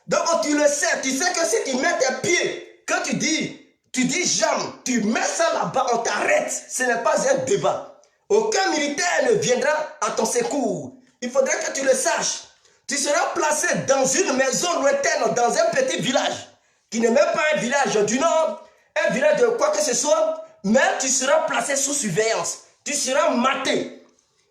Donc tu le sais, tu sais que si tu mets tes pieds, que tu dis jambes, tu mets ça là-bas, on t'arrête. Ce n'est pas un débat. Aucun militaire ne viendra à ton secours. Il faudrait que tu le saches. Tu seras placé dans une maison lointaine, dans un petit village, qui n'est même pas un village du Nord, un village de quoi que ce soit, mais tu seras placé sous surveillance. Tu seras maté.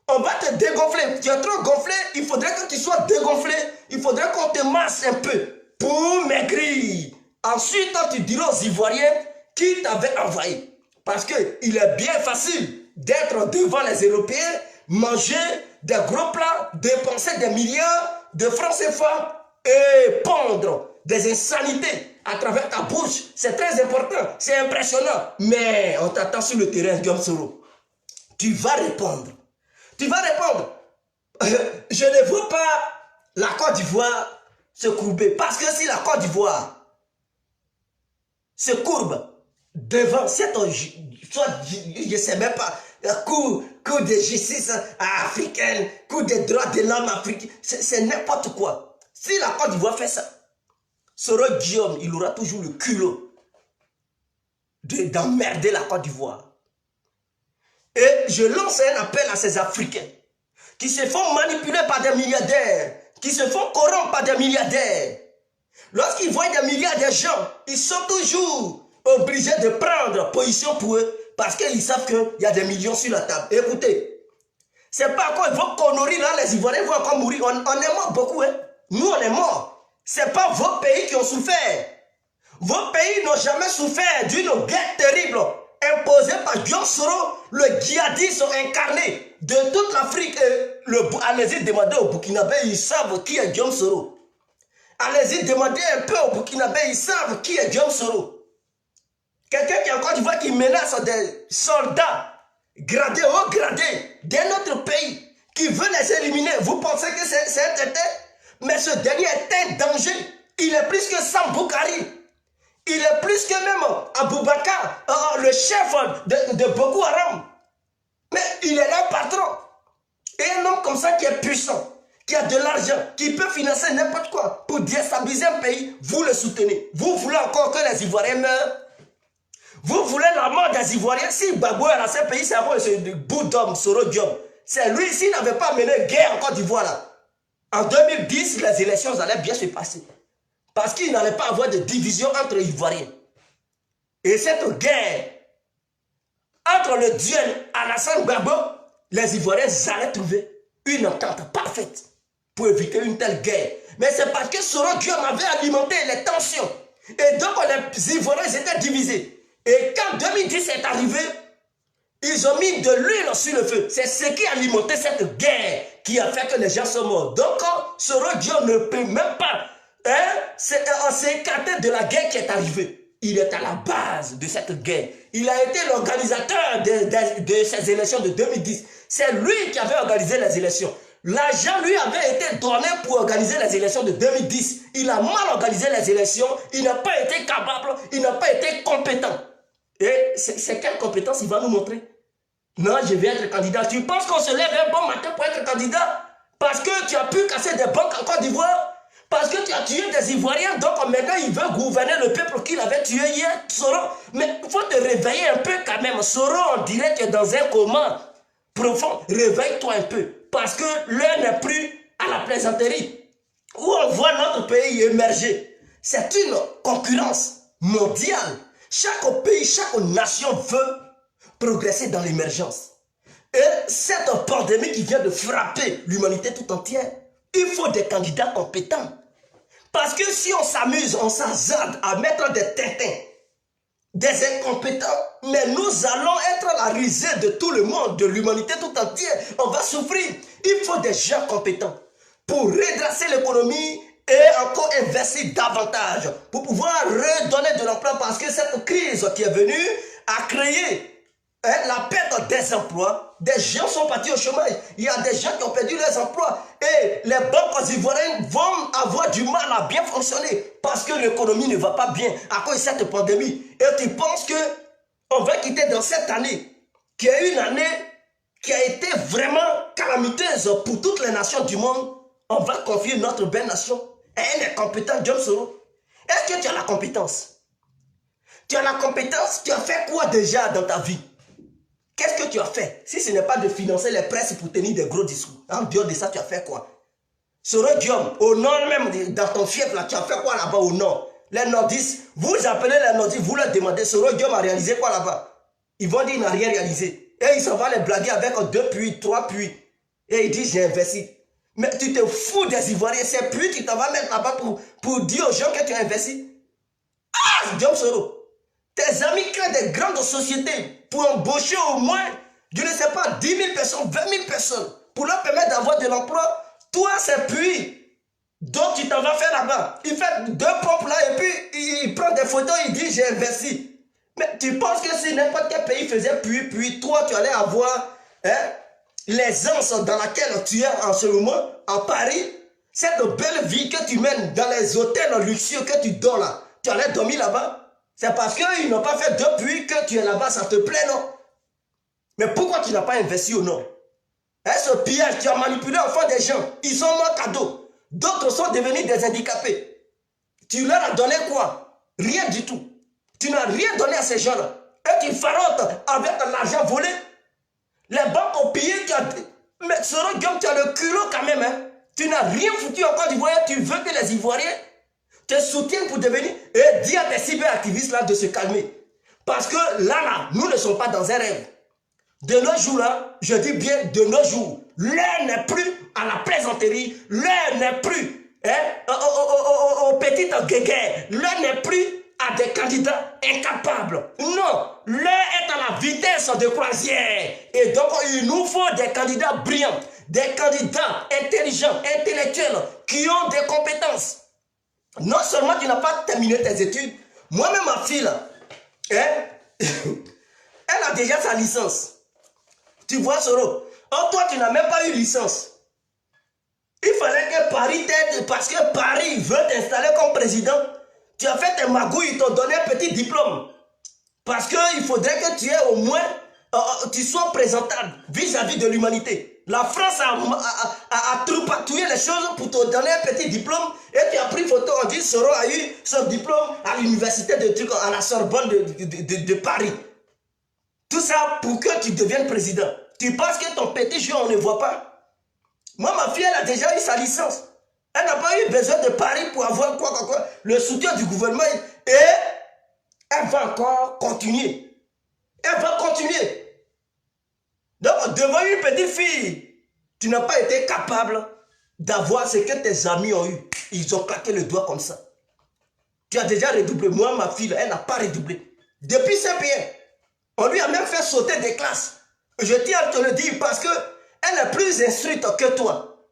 On va te dégonfler. Tu es trop gonflé, il faudrait que tu sois dégonflé. Il faudrait qu'on te masse un peu pour maigrir. Ensuite, tu diras aux Ivoiriens qui t'avaient envoyé. Parce qu'il est bien facile d'être devant les Européens, manger des gros plats, dépenser des milliards de francs CFA et pondre des insanités à travers ta bouche. C'est très important, c'est impressionnant. Mais on t'attend sur le terrain, Guillaume Soro. Tu vas répondre. Tu vas répondre. Je ne vois pas la Côte d'Ivoire se courber. Parce que si la Côte d'Ivoire se courbe devant cette, soit, je ne sais même pas, cour de justice africaine, cour des droits de l'homme africain, c'est n'importe quoi. Si la Côte d'Ivoire fait ça, Soro Guillaume, il aura toujours le culot d'emmerder la Côte d'Ivoire. Et je lance un appel à ces Africains qui se font manipuler par des milliardaires, qui se font corrompre par des milliardaires. Lorsqu'ils voient des milliards de gens, ils sont toujours obligés de prendre position pour eux parce qu'ils savent qu'il y a des millions sur la table. Écoutez, c'est pas encore vos conneries là, les Ivoiriens vont encore mourir. On est mort beaucoup, hein. Nous, on est morts. C'est pas vos pays qui ont souffert. Vos pays n'ont jamais souffert d'une guerre terrible imposée par Guillaume Soro, le djihadiste incarné de toute l'Afrique. Allez-y demander aux Burkinabés, ils savent qui est Guillaume Soro. Allez-y demander un peu aux Burkinabés, ils savent qui est Guillaume Soro. Quelqu'un qui encore, tu vois, qui menace des soldats gradés, haut gradés d'un autre pays, qui veut les éliminer. Vous pensez que c'est un tété? Mais ce dernier est un danger. Il est plus que Sam Boukari. Il est plus que même Aboubakar, le chef de Boko Haram. Mais il est un patron. Et un homme comme ça qui est puissant, qui a de l'argent, qui peut financer n'importe quoi pour déstabiliser un pays, vous le soutenez. Vous voulez encore que les Ivoiriens meurent? Vous voulez la mort des Ivoiriens? Si Gbagbo est dans ce pays, c'est un bout d'homme, Soro Guillaume. C'est lui, s'il n'avait pas mené guerre en Côte d'Ivoire là. En 2010, les élections allaient bien se passer. Parce qu'il n'allait pas avoir de division entre les Ivoiriens. Et cette guerre, entre le duel Alassane Gbagbo, les Ivoiriens allaient trouver une entente parfaite pour éviter une telle guerre. Mais c'est parce que Soro Guillaume avait alimenté les tensions. Et donc les Ivoiriens étaient divisés. Et quand 2010 est arrivé, ils ont mis de l'huile sur le feu. C'est ce qui a alimenté cette guerre qui a fait que les gens sont morts. Donc Soro Guillaume ne peut même pas s'écarter de la guerre qui est arrivée. Il est à la base de cette guerre. Il a été l'organisateur de ces élections de 2010. C'est lui qui avait organisé les élections. L'argent lui avait été donné pour organiser les élections de 2010. Il a mal organisé les élections. Il n'a pas été capable. Il n'a pas été compétent. Et c'est quelle compétence il va nous montrer? Non, je vais être candidat. Tu penses qu'on se lève un bon matin pour être candidat? Parce que tu as pu casser des banques en Côte d'Ivoire? Parce que tu as tué des Ivoiriens, donc maintenant il veut gouverner le peuple qu'il avait tué hier, Soro. Mais il faut te réveiller un peu quand même. Soro, on dirait que tu es dans un coma profond. Réveille-toi un peu. Parce que l'heure n'est plus à la plaisanterie. Où on voit notre pays émerger. C'est une concurrence mondiale. Chaque pays, chaque nation veut progresser dans l'émergence. Et cette pandémie qui vient de frapper l'humanité tout entière, il faut des candidats compétents. Parce que si on s'amuse, on s'hazarde à mettre des tintins des incompétents, mais nous allons être la risée de tout le monde, de l'humanité tout entière. On va souffrir. Il faut des gens compétents pour redresser l'économie et encore investir davantage pour pouvoir redonner de l'emploi parce que cette crise qui est venue a créé la perte des emplois. Des gens sont partis au chômage. Il y a des gens qui ont perdu leurs emplois et les banques ivoiriennes vont avoir du mal à bien fonctionner parce que l'économie ne va pas bien à cause de cette pandémie. Et tu penses que on va quitter dans cette année qui est une année qui a été vraiment calamiteuse pour toutes les nations du monde. On va confier notre belle nation à un incompétent Diom Soro. Est-ce que tu as la compétence? Tu as la compétence? Tu as fait quoi déjà dans ta vie? Qu'est-ce que tu as fait? Si ce n'est pas de financer les presses pour tenir des gros discours. En dehors de ça, tu as fait quoi? Soro Diom, au nord même, dans ton fief, là, tu as fait quoi là-bas au nord? Les nordistes, vous appelez les nordistes, vous leur demandez, Soro Diom a réalisé quoi là-bas? Ils vont dire, il n'a rien réalisé. Et ils s'en vont les blaguer avec 2 puits, 3 puits. Et ils disent, j'ai investi. Mais tu te fous des Ivoiriens, ces puits, tu t'en vas mettre là-bas pour dire aux gens que tu as investi. Ah, Diom Soro. Tes amis créent des grandes sociétés pour embaucher au moins, je ne sais pas, 10 000 personnes, 20 000 personnes, pour leur permettre d'avoir de l'emploi. Toi, c'est puis, donc tu t'en vas faire là-bas. Il fait 2 pompes là et puis il prend des photos, il dit j'ai investi. Mais tu penses que si n'importe quel pays faisait puis toi, tu allais avoir l'aisance dans laquelle tu es en ce moment, en Paris, cette belle vie que tu mènes dans les hôtels luxueux que tu dors là, tu allais dormir là-bas. C'est parce qu'ils n'ont pas fait depuis que tu es là-bas, ça te plaît, non? Mais pourquoi tu n'as pas investi au nord? Ce pillage, tu as manipulé enfin des gens. Ils ont moins cadeau. D'autres sont devenus des handicapés. Tu leur as donné quoi? Rien du tout. Tu n'as rien donné à ces gens-là. Et tu farotes avec l'argent volé. Les banques ont payé. Mais Soro Diom, tu as le culot quand même. Hein? Tu n'as rien foutu en Côte d'Ivoire. Tu veux que les Ivoiriens te soutiennent pour devenir et dire à tes cyberactivistes là de se calmer. Parce que là, nous ne sommes pas dans un rêve. De nos jours là, je dis bien de nos jours, l'heure n'est plus à la plaisanterie, l'heure n'est plus aux petites guéguerres, l'heure n'est plus à des candidats incapables. Non, l'heure est à la vitesse de croisière. Et donc, il nous faut des candidats brillants, des candidats intelligents, intellectuels, qui ont des compétences. Non seulement tu n'as pas terminé tes études, moi-même ma fille, là, elle a déjà sa licence. Tu vois, Soro, oh, toi tu n'as même pas eu licence. Il fallait que Paris t'aide parce que Paris veut t'installer comme président. Tu as fait tes magouilles, ils t'ont donné un petit diplôme. Parce qu'il faudrait que tu aies au moins, tu sois présentable vis-à-vis de l'humanité. La France a troupatouillé les choses pour te donner un petit diplôme et tu as pris photo, on dit Soro a eu son diplôme à l'université à la Sorbonne de Paris. Tout ça pour que tu deviennes président. Tu penses que ton petit jeu, on ne voit pas? Moi, ma fille, elle a déjà eu sa licence. Elle n'a pas eu besoin de Paris pour avoir quoi, le soutien du gouvernement. Et elle va encore continuer. Elle va continuer. Donc, devant une petite fille, tu n'as pas été capable d'avoir ce que tes amis ont eu. Ils ont claqué le doigt comme ça. Tu as déjà redoublé. Moi, ma fille, elle n'a pas redoublé. Depuis CP1, on lui a même fait sauter des classes. Je tiens à te le dire parce qu'elle est plus instruite que toi.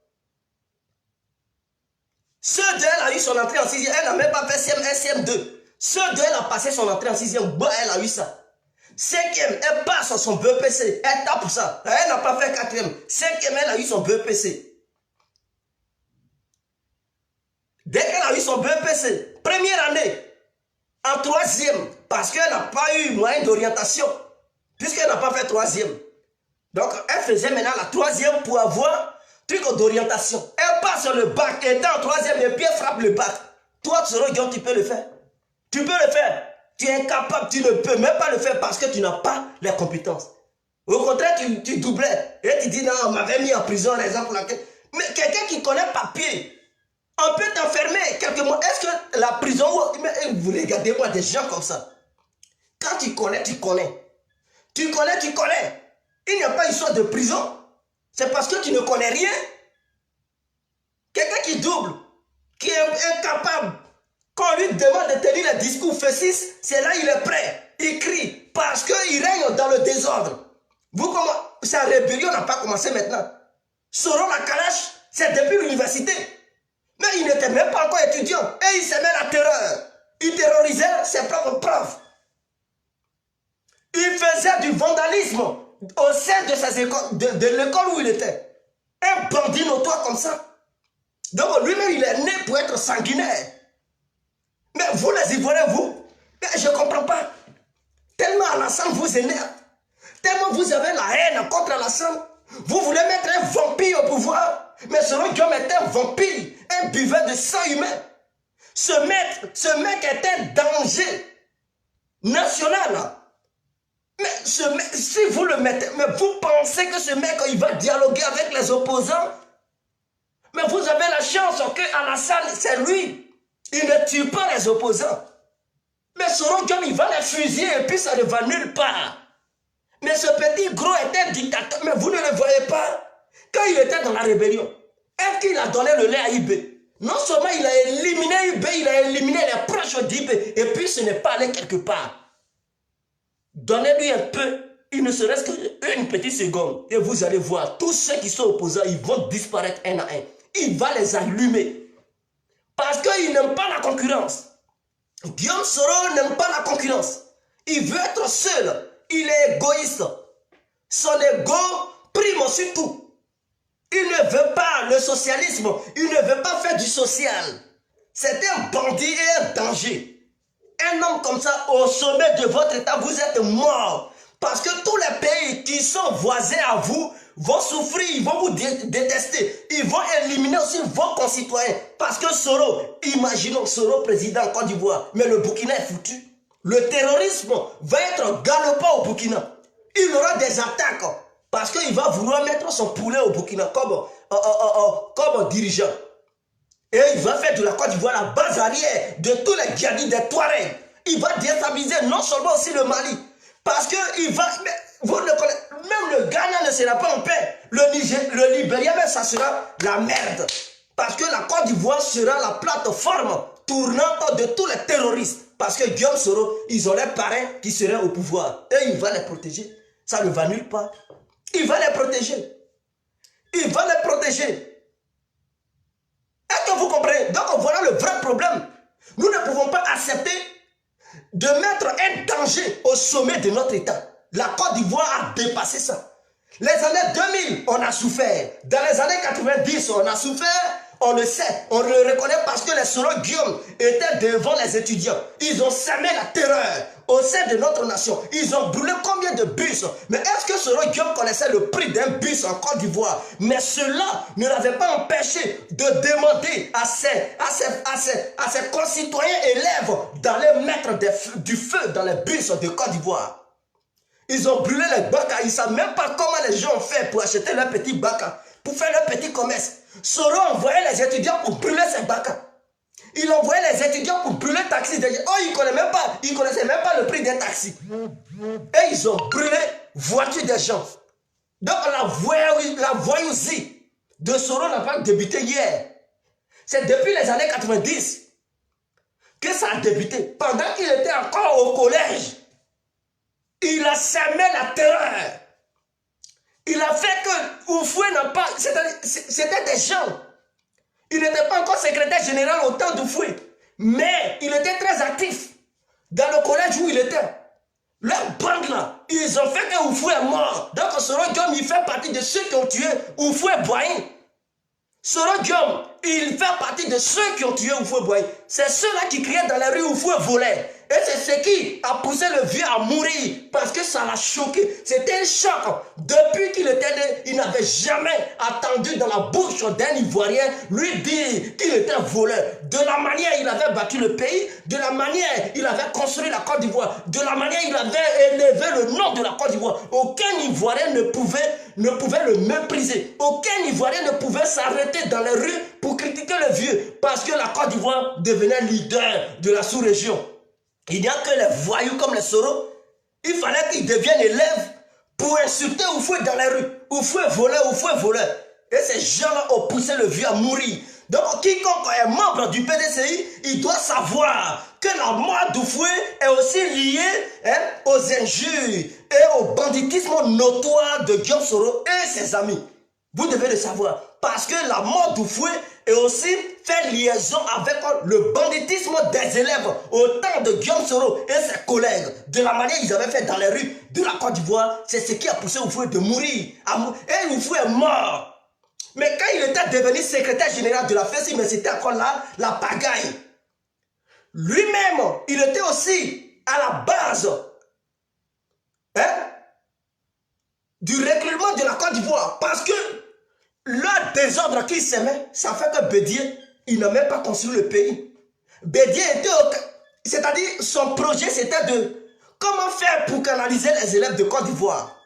Ceux d'elle a eu son entrée en 6e, elle n'a même pas fait CM1, CM2. Ceux d'elle a passé son entrée en 6e, elle a eu ça. 5e, elle passe son BEPC, elle tape ça. Elle n'a pas fait 4e. 5e, elle a eu son BEPC. Dès qu'elle a eu son BEPC, première année, en 3e, parce qu'elle n'a pas eu moyen d'orientation, puisqu'elle n'a pas fait 3e. Donc, elle faisait maintenant la 3e pour avoir truc d'orientation. Elle passe le bac, elle est en 3e et puis elle frappe le bac. Toi, tu peux le faire. Tu peux le faire. Tu es incapable, tu ne peux même pas le faire parce que tu n'as pas les compétences. Au contraire, tu doublais. Et tu dis, non, on m'avait mis en prison, raison pour laquelle. Mais quelqu'un qui connaît papier, on peut t'enfermer quelques mois. Est-ce que la prison... Mais vous regardez-moi des gens comme ça. Quand tu connais, tu connais. Tu connais, tu connais. Il n'y a pas histoire de prison. C'est parce que tu ne connais rien. Quelqu'un qui double, qui est incapable, quand on lui demande de tenir le discours, fait 6, c'est là il est prêt. il crie parce qu'il règne dans le désordre. Vous comment sa rébellion n'a pas commencé maintenant. Soro la Kalash, c'est depuis l'université. Mais il n'était même pas encore étudiant. Et il s'aimait la terreur. Il terrorisait ses propres profs. Il faisait du vandalisme au sein de ses écoles, de l'école où il était. Un bandit notoire comme ça. Donc lui-même, il est né pour être sanguinaire. Mais vous les Ivoiriens, vous, je ne comprends pas. Tellement Alassane vous énerve. Tellement vous avez la haine contre Alassane. Vous voulez mettre un vampire au pouvoir. Mais selon Guillaume est un vampire, un buveur de sang humain. Ce mec est un danger national. Mais si vous le mettez, mais vous pensez que ce mec, il va dialoguer avec les opposants? Mais vous avez la chance que Alassane, c'est lui. Il ne tue pas les opposants. Mais Soro Diom, il va les fusiller et puis ça ne va nulle part. Mais ce petit gros est un dictateur. Mais vous ne le voyez pas. Quand il était dans la rébellion, est-ce qu'il a donné le lait à Ibé? Non seulement il a éliminé Ibé, il a éliminé les proches d'Ibé. Et puis ce n'est pas allé quelque part. Donnez-lui un peu, il ne serait-ce qu'une petite seconde. Et vous allez voir, tous ceux qui sont opposants, ils vont disparaître un à un. Il va les allumer. Parce qu'il n'aime pas la concurrence. Guillaume Soro n'aime pas la concurrence. Il veut être seul. Il est égoïste. Son ego prime sur tout. Il ne veut pas le socialisme. Il ne veut pas faire du social. C'est un bandit et un danger. Un homme comme ça, au sommet de votre état, vous êtes mort. Parce que tous les pays qui sont voisins à vous vont souffrir, ils vont vous détester. Ils vont éliminer aussi vos concitoyens. Parce que Soro, imaginons Soro président en Côte d'Ivoire, mais le Burkina est foutu. Le terrorisme va être galopant au Burkina. Il aura des attaques parce qu'il va vouloir mettre son poulet au Burkina comme dirigeant. Et il va faire de la Côte d'Ivoire la base arrière de tous les djihadistes des Touaregs. Il va déstabiliser non seulement aussi le Mali. Parce que il va... Vous ne connaissez, même le Ghana ne sera pas en paix. Le Libéria, même ça sera la merde. Parce que la Côte d'Ivoire sera la plateforme tournante de tous les terroristes. Parce que Guillaume Soro, ils ont les parrains qui seraient au pouvoir. Et il va les protéger. Ça ne va nulle part. Il va les protéger. Il va les protéger. Est-ce que vous comprenez? Donc voilà le vrai problème. Nous ne pouvons pas accepter de mettre un danger au sommet de notre État. La Côte d'Ivoire a dépassé ça. Les années 2000, on a souffert. Dans les années 90, on a souffert. On le sait, on le reconnaît parce que les Soro Guillaume étaient devant les étudiants. Ils ont semé la terreur au sein de notre nation. Ils ont brûlé combien de bus? Mais est-ce que Soro Guillaume connaissait le prix d'un bus en Côte d'Ivoire? Mais cela ne l'avait pas empêché de demander à ses concitoyens élèves d'aller mettre du feu dans les bus de Côte d'Ivoire. Ils ont brûlé les bacs. Ils ne savent même pas comment les gens ont fait pour acheter leurs petits bacs, pour faire leur petit commerce. Soro envoyait les étudiants pour brûler ces bacs. Il envoyait les étudiants pour brûler les taxis. Oh, ils ne connaissaient même pas le prix d'un taxi. Et ils ont brûlé voitures des gens. Donc la voyousie de Soro n'a pas débuté hier. C'est depuis les années 90 que ça a débuté. Pendant qu'il était encore au collège, il a semé la terreur. Il a fait que Oufoué n'a pas... C'était des gens. Il n'était pas encore secrétaire général au temps d'Oufoué. Mais il était très actif dans le collège où il était. Leur bande là, ils ont fait que Oufoué est mort. Donc Soro Guillaume, il fait partie de ceux qui ont tué Oufoué Boigny. Soro Guillaume, il fait partie de ceux qui ont tué Oufoué Boigny. C'est ceux-là qui criaient dans la rue Oufoué volait. Et c'est ce qui a poussé le vieux à mourir. Parce que ça l'a choqué. C'était un choc. Depuis qu'il était né, il n'avait jamais attendu dans la bouche d'un Ivoirien lui dire qu'il était voleur. De la manière il avait battu le pays, de la manière il avait construit la Côte d'Ivoire, de la manière il avait élevé le nom de la Côte d'Ivoire. Aucun Ivoirien ne pouvait le mépriser. Aucun Ivoirien ne pouvait s'arrêter dans les rues pour critiquer le vieux. Parce que la Côte d'Ivoire devenait leader de la sous-région. Il n'y a que les voyous comme les Soro. Il fallait qu'ils deviennent élèves pour insulter Oufoué dans les rues. Oufoué voleur, Oufoué voleur. Et ces gens-là ont poussé le vieux à mourir. Donc, quiconque est membre du PDCI, il doit savoir que la mort d'Oufoué est aussi liée aux injures et au banditisme notoire de Guillaume Soro et ses amis. Vous devez le savoir. Parce que la mort d'Oufoué est aussi fait liaison avec le banditisme des élèves au temps de Guillaume Soro et ses collègues. De la manière qu'ils avaient fait dans les rues de la Côte d'Ivoire, c'est ce qui a poussé Oufoué de mourir. Et Oufoué est mort. Mais quand il était devenu secrétaire général de la FESI, mais c'était encore là, la pagaille. Lui-même, il était aussi à la base du recrutement de la Côte d'Ivoire. Parce que le désordre qu'il s'aimait, ça fait que Bédié, il n'a même pas construit le pays. Bédié était c'est-à-dire, son projet, c'était de comment faire pour canaliser les élèves de Côte d'Ivoire.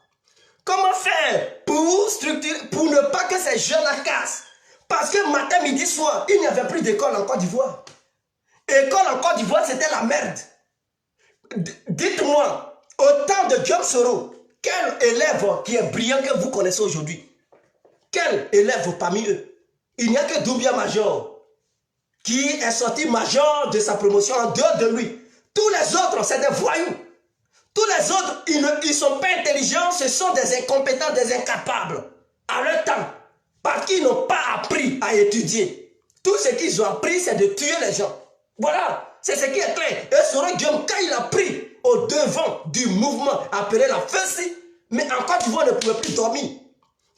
Comment faire pour structurer, pour ne pas que ces jeunes la cassent. Parce que matin, midi, soir, il n'y avait plus d'école en Côte d'Ivoire. École en Côte d'Ivoire, c'était la merde. Dites-moi, au temps de Guillaume Soro, quel élève qui est brillant que vous connaissez aujourd'hui? Quel élève parmi eux? Il n'y a que Doumbia Major qui est sorti major de sa promotion en dehors de lui. Tous les autres, c'est des voyous. Tous les autres, ils ne sont pas intelligents, ce sont des incompétents, des incapables. À leur temps. Parce qu'ils n'ont pas appris à étudier. Tout ce qu'ils ont appris, c'est de tuer les gens. Voilà, c'est ce qui est clair. Et Soro Guillaume, quand il a pris au devant du mouvement appelé la FESI, mais en Côte d'Ivoire, ne pouvait plus dormir.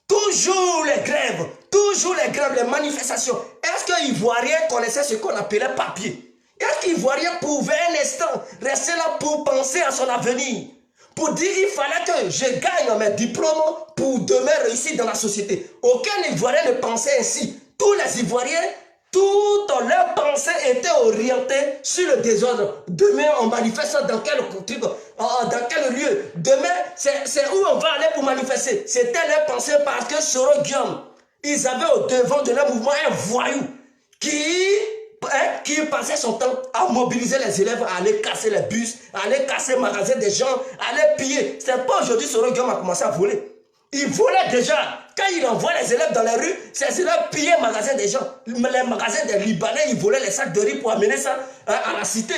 Toujours les grèves, les manifestations. Est-ce qu'un Ivoirien connaissait ce qu'on appelait papier? Est-ce qu'Ivoirien pouvait un instant rester là pour penser à son avenir? Pour dire il fallait que je gagne mes diplômes pour demain réussir dans la société. Aucun Ivoirien ne pensait ainsi. Tous les Ivoiriens, toute leur pensée était orientée sur le désordre. Demain, on manifeste dans quel lieu? Demain, c'est où on va aller pour manifester. C'était leur pensée parce que Soro Guillaume, ils avaient au devant de leur mouvement un voyou qui passait son temps à mobiliser les élèves, à aller casser les bus, à aller casser les magasins des gens, à aller piller. C'est pas aujourd'hui Soro Guillaume a commencé à voler. Il volait déjà. Quand il envoie les élèves dans les rues, ces élèves pillaient les magasins des gens. Les magasins des Libanais, ils volaient les sacs de riz pour amener ça à la cité.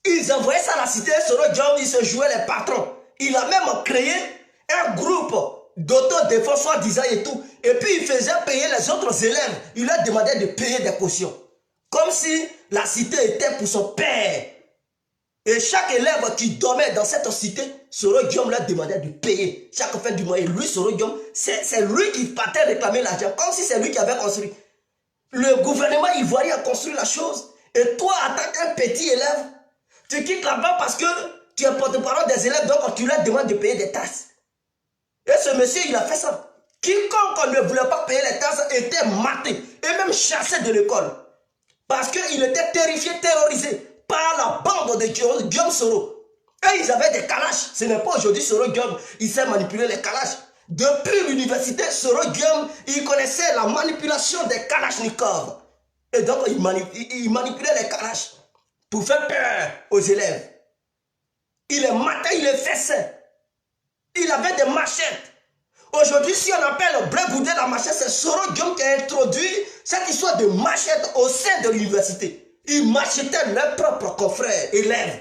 Ils envoyaient ça à la cité, Soro Guillaume, il se jouait les patrons. Il a même créé un groupe d'autodéfense, soi-disant et tout. Et puis il faisait payer les autres élèves. Il leur demandait de payer des cautions. Comme si la cité était pour son père. Et chaque élève qui dormait dans cette cité, Soro Guillaume leur demandait de payer chaque fin du mois. Et lui, Soro Guillaume, c'est lui qui partait réclamer l'argent, comme si c'est lui qui avait construit. Le gouvernement ivoirien a construit la chose. Et toi, en tant qu'un petit élève, tu quittes là-bas parce que tu es porte-parole des élèves, donc tu leur demandes de payer des taxes. Et ce monsieur, il a fait ça. Quiconque ne voulait pas payer les taxes était maté et même chassé de l'école. Parce qu'il était terrifié, terrorisé par la bande de Guillaume Soro. Et ils avaient des calaches. Ce n'est pas aujourd'hui Soro Guillaume, il sait manipuler les calaches. Depuis l'université, Soro Guillaume, il connaissait la manipulation des kalachnikovs. Et donc, il manipulait les calaches pour faire peur aux élèves. Il les matait, il les fessait. Il avait des machettes. Aujourd'hui, si on appelle Blé Goudé la machette, c'est Soro Guillaume qui a introduit cette histoire de machette au sein de l'université. Ils machetaient leurs propres confrères, élèves.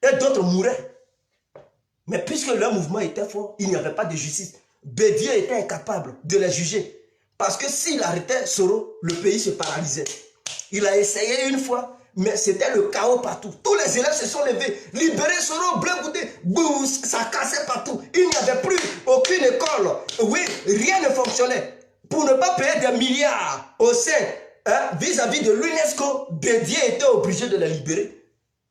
Et d'autres mouraient. Mais puisque leur mouvement était fort, il n'y avait pas de justice. Bédié était incapable de les juger. Parce que s'il arrêtait Soro, le pays se paralysait. Il a essayé une fois, mais c'était le chaos partout. Tous les élèves se sont levés, libérés Soro, Blé Goudé, ça cassait partout. Il n'y avait plus aucune école. Oui, rien ne fonctionnait. Pour ne pas payer des milliards au sein, vis-à-vis de l'UNESCO, Bédié était obligé de les libérer.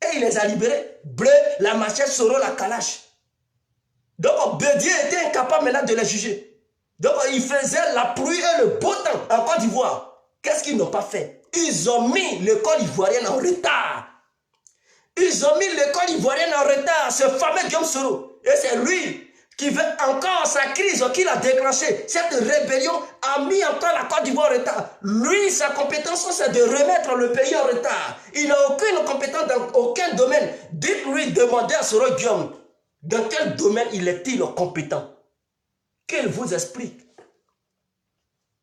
Et il les a libérés. Bleu, la machette, Soro, la calache. Donc Bédié était incapable maintenant de les juger. Donc il faisait la pluie et le beau temps en Côte d'Ivoire. Qu'est-ce qu'ils n'ont pas fait? Ils ont mis l'école ivoirienne en retard. Ils ont mis l'école ivoirienne en retard, ce fameux Guillaume Soro. Et c'est lui qui veut encore sa crise qu'il a déclenchée. Cette rébellion a mis encore la Côte d'Ivoire en retard. Lui, sa compétence, c'est de remettre le pays en retard. Il n'a aucune compétence dans aucun domaine. Dites-lui, demandez à Soro Guillaume, dans quel domaine il est-il compétent? Qu'il vous explique.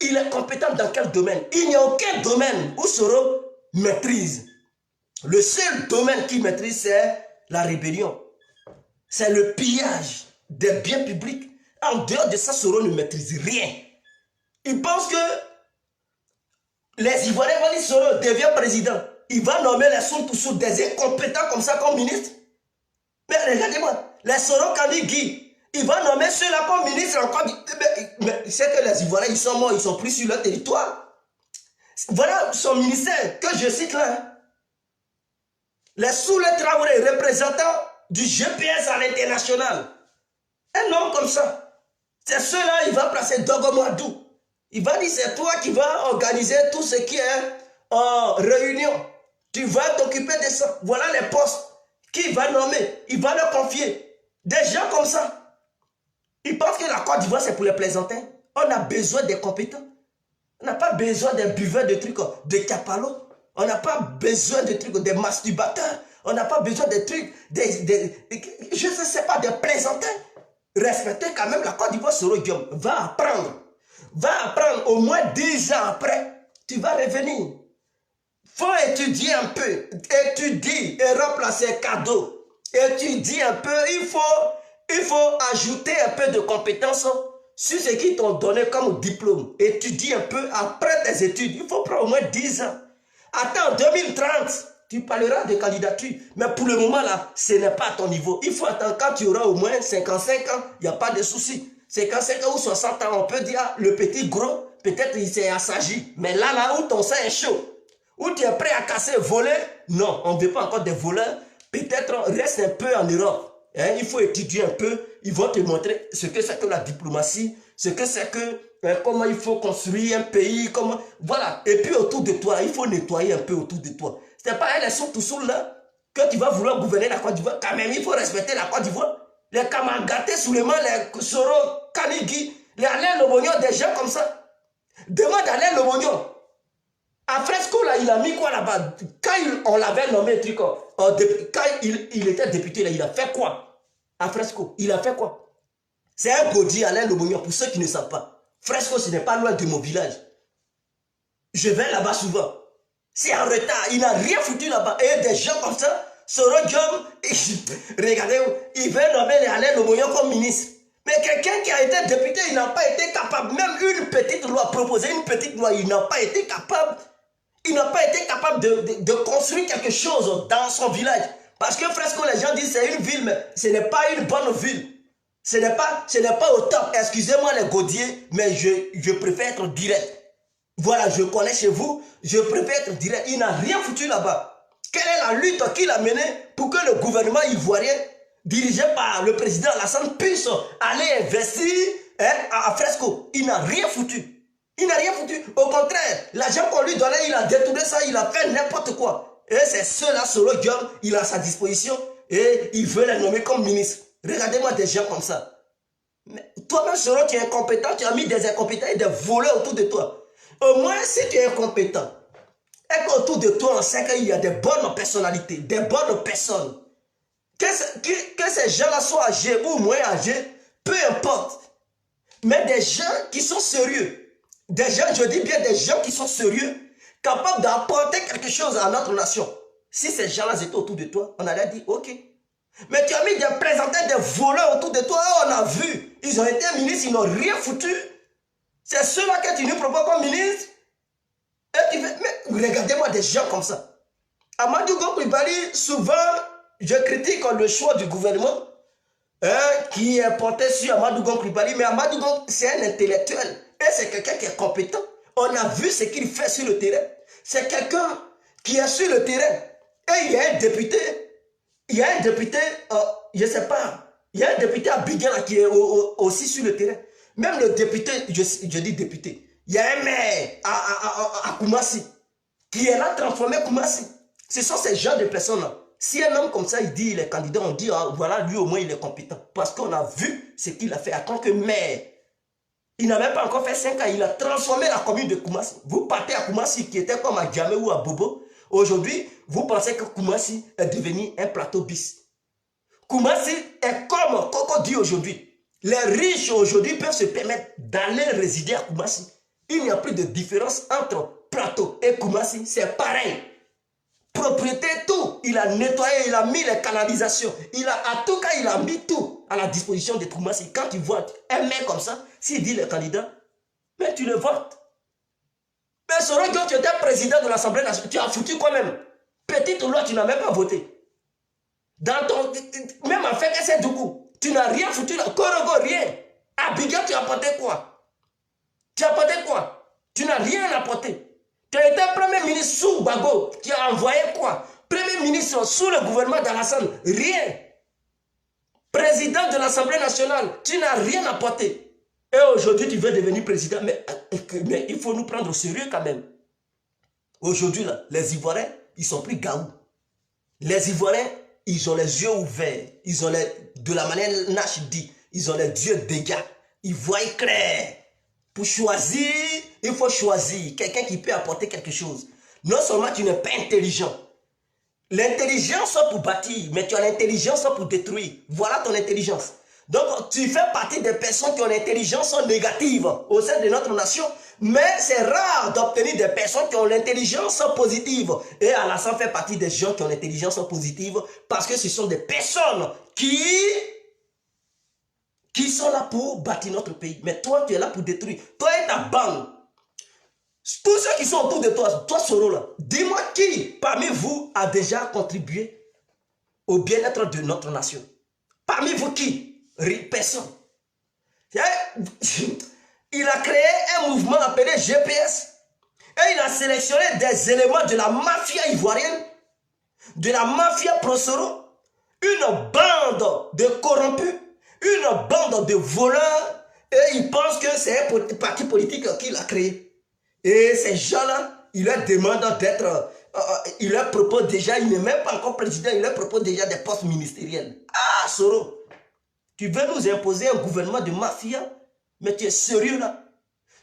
Il est compétent dans quel domaine? Il n'y a aucun domaine où Soro maîtrise. Le seul domaine qu'il maîtrise, c'est la rébellion. C'est le pillage des biens publics. En dehors de ça, Soro ne maîtrise rien. Il pense que les Ivoiriens vont dire Soro devient président. Il va nommer les Sontoussou des incompétents comme ça comme ministre. Mais regardez-moi, les Soro Kanigui, il va nommer ceux-là comme ministre encore. Mais c'est que les Ivoiriens, ils sont morts, ils sont plus sur leur territoire. Voilà son ministère que je cite là. Hein. Les Soule Traoré, représentants du GPS à l'international. Un homme comme ça. C'est ceux-là, il va placer Dogomadou. Il va dire, c'est toi qui vas organiser tout ce qui est en réunion. Tu vas t'occuper de ça. Voilà les postes qu'il va nommer. Il va leur confier. Des gens comme ça. Ils pensent que la Côte d'Ivoire, c'est pour les plaisantins. On a besoin des compétents. On n'a pas besoin des buveurs de trucs, de capalo. On n'a pas besoin de trucs, des masturbateurs. On n'a pas besoin de trucs, je ne sais pas, des plaisantins. Respectez quand même la Côte d'Ivoire sur le Guillaume. Va apprendre. Va apprendre au moins 10 ans après. Tu vas revenir. Faut étudier un peu. Étudie et remplacer cadeau. Étudie un peu. Il faut ajouter un peu de compétences sur ce qu'ils t'ont donné comme diplôme. Étudie un peu après tes études. Il faut prendre au moins 10 ans. Attends, 2030, tu parleras de candidature. Mais pour le moment, là, ce n'est pas à ton niveau. Il faut attendre quand tu auras au moins 55 ans. Il n'y a pas de souci. 55 ans ou 60 ans, on peut dire, le petit gros, peut-être il s'est assagi. Mais là où ton sang est chaud, où tu es prêt à casser, voler, non, on ne veut pas encore des voleurs. Peut-être reste un peu en Europe. Hein, il faut étudier un peu. Ils vont te montrer ce que c'est que la diplomatie, ce que c'est que comment il faut construire un pays, comment, voilà. Et puis autour de toi, il faut nettoyer un peu autour de toi. C'est pas elles sont tout seuls là que tu vas vouloir gouverner la Côte d'Ivoire. Quand même, il faut respecter la Côte d'Ivoire. Les Kamagaté, Souleymane, les Soro, Kanigui, les Alain Lobognon, des gens comme ça. Demande Alain Lobognon. À Fresco, là, il a mis quoi là-bas? Quand on l'avait nommé, quand il était député, là, il a fait quoi? À Fresco, il a fait quoi? C'est un Godi, Alain Lobognon, pour ceux qui ne savent pas. Fresco, ce n'est pas loin de mon village. Je vais là-bas souvent. C'est en retard, il n'a rien foutu là-bas. Et des gens comme ça, Soro Diom, regardez, il veut nommer les Alain Lobognon comme ministre. Mais quelqu'un qui a été député, il n'a pas été capable, même une petite loi, proposer une petite loi, il n'a pas été capable. Il n'a pas été capable de construire quelque chose dans son village. Parce que Fresco, les gens disent c'est une ville, mais ce n'est pas une bonne ville. Ce n'est pas au top. Excusez-moi les Gaudiers, mais je préfère être direct. Voilà, je connais chez vous, je préfère être direct. Il n'a rien foutu là-bas. Quelle est la lutte qu'il a menée pour que le gouvernement ivoirien, dirigé par le président Alassane, puisse aller investir à Fresco? Il n'a rien foutu. Il n'a rien foutu. Au contraire, l'argent qu'on lui donnait, il a détourné ça, il a fait n'importe quoi. Et c'est ceux-là, Soro Diom, il a à sa disposition et il veut les nommer comme ministre. Regardez-moi des gens comme ça. Toi-même, Soro, tu es incompétent, tu as mis des incompétents et des voleurs autour de toi. Au moins, si tu es incompétent, et qu'autour de toi, on sait qu'il y a des bonnes personnalités, des bonnes personnes, que ces gens-là soient âgés ou moins âgés, peu importe. Mais des gens qui sont sérieux, des gens, je dis bien des gens qui sont sérieux, capables d'apporter quelque chose à notre nation. Si ces gens-là étaient autour de toi, on allait dire, ok. Mais tu as mis des présenteurs, des voleurs autour de toi, on a vu. Ils ont été ministres, ils n'ont rien foutu. C'est ceux-là que tu nous proposes comme ministre. Et tu fais, mais regardez-moi des gens comme ça. Amadou Coulibaly, souvent, je critique le choix du gouvernement qui est porté sur Amadou Coulibaly, mais Amadou c'est un intellectuel. Et c'est quelqu'un qui est compétent. On a vu ce qu'il fait sur le terrain. C'est quelqu'un qui est sur le terrain. Et il y a un député, je ne sais pas, il y a un député à Biguin qui est aussi sur le terrain. Même le député, je dis député, il y a un maire à Koumassi qui est là transformé Koumassi. Ce sont ces genres de personnes-là. Si un homme comme ça, il dit, il est candidat, on dit, ah, voilà, lui au moins il est compétent. Parce qu'on a vu ce qu'il a fait en tant que maire. Il n'a même pas encore fait 5 ans, il a transformé la commune de Koumassi. Vous partez à Koumassi qui était comme à Djamé ou à Bobo. Aujourd'hui, vous pensez que Koumassi est devenu un plateau bis. Koumassi est comme Coco dit aujourd'hui. Les riches aujourd'hui peuvent se permettre d'aller résider à Koumassi. Il n'y a plus de différence entre Plateau et Koumassi. C'est pareil. Propriété, tout. Il a nettoyé, il a mis les canalisations. En tout cas, il a mis tout à la disposition de Koumassi. Quand tu votes un mec comme ça, s'il dit le candidat, mais tu le votes. Mais Soro Gueye, tu étais président de l'Assemblée nationale, tu as foutu quoi même? Petite loi, tu n'as même pas voté. Dans ton, même en fait, c'est du coup, tu n'as rien foutu là. Korogo, rien. Abidjan, tu as apporté quoi? Tu as apporté quoi? Tu n'as rien apporté. Tu as été premier ministre sous Bago. Tu as envoyé quoi? Premier ministre sous le gouvernement d'Alassane. Rien. Président de l'Assemblée nationale. Tu n'as rien apporté. Et aujourd'hui, tu veux devenir président. Mais il faut nous prendre au sérieux quand même. Aujourd'hui, là, les Ivoiriens, ils sont plus gaou. Les Ivoiriens, ils ont les yeux ouverts. Ils ont de la manière Nash dit, ils ont les yeux dégâts. Ils voient clair. Pour choisir, il faut choisir quelqu'un qui peut apporter quelque chose. Non seulement tu n'es pas intelligent. L'intelligence c'est pour bâtir, mais tu as l'intelligence pour détruire. Voilà ton intelligence. Donc tu fais partie des personnes qui ont l'intelligence négative au sein de notre nation. Mais c'est rare d'obtenir des personnes qui ont l'intelligence positive. Et Alassane fait partie des gens qui ont l'intelligence positive parce que ce sont des personnes qui sont là pour bâtir notre pays. Mais toi, tu es là pour détruire. Toi et ta bande. Tous ceux qui sont autour de toi, toi Soro là, dis-moi qui parmi vous a déjà contribué au bien-être de notre nation. Parmi vous qui? Personne. Il a créé un mouvement appelé GPS. Et il a sélectionné des éléments de la mafia ivoirienne, de la mafia Prosoro, une bande de corrompus, une bande de voleurs, et il pense que c'est un parti politique qui l'a créé. Et ces gens-là, il leur demande d'être, il leur propose déjà, il n'est même pas encore président, il leur propose déjà des postes ministériels. Ah, Soro, tu veux nous imposer un gouvernement de mafia, mais tu es sérieux là?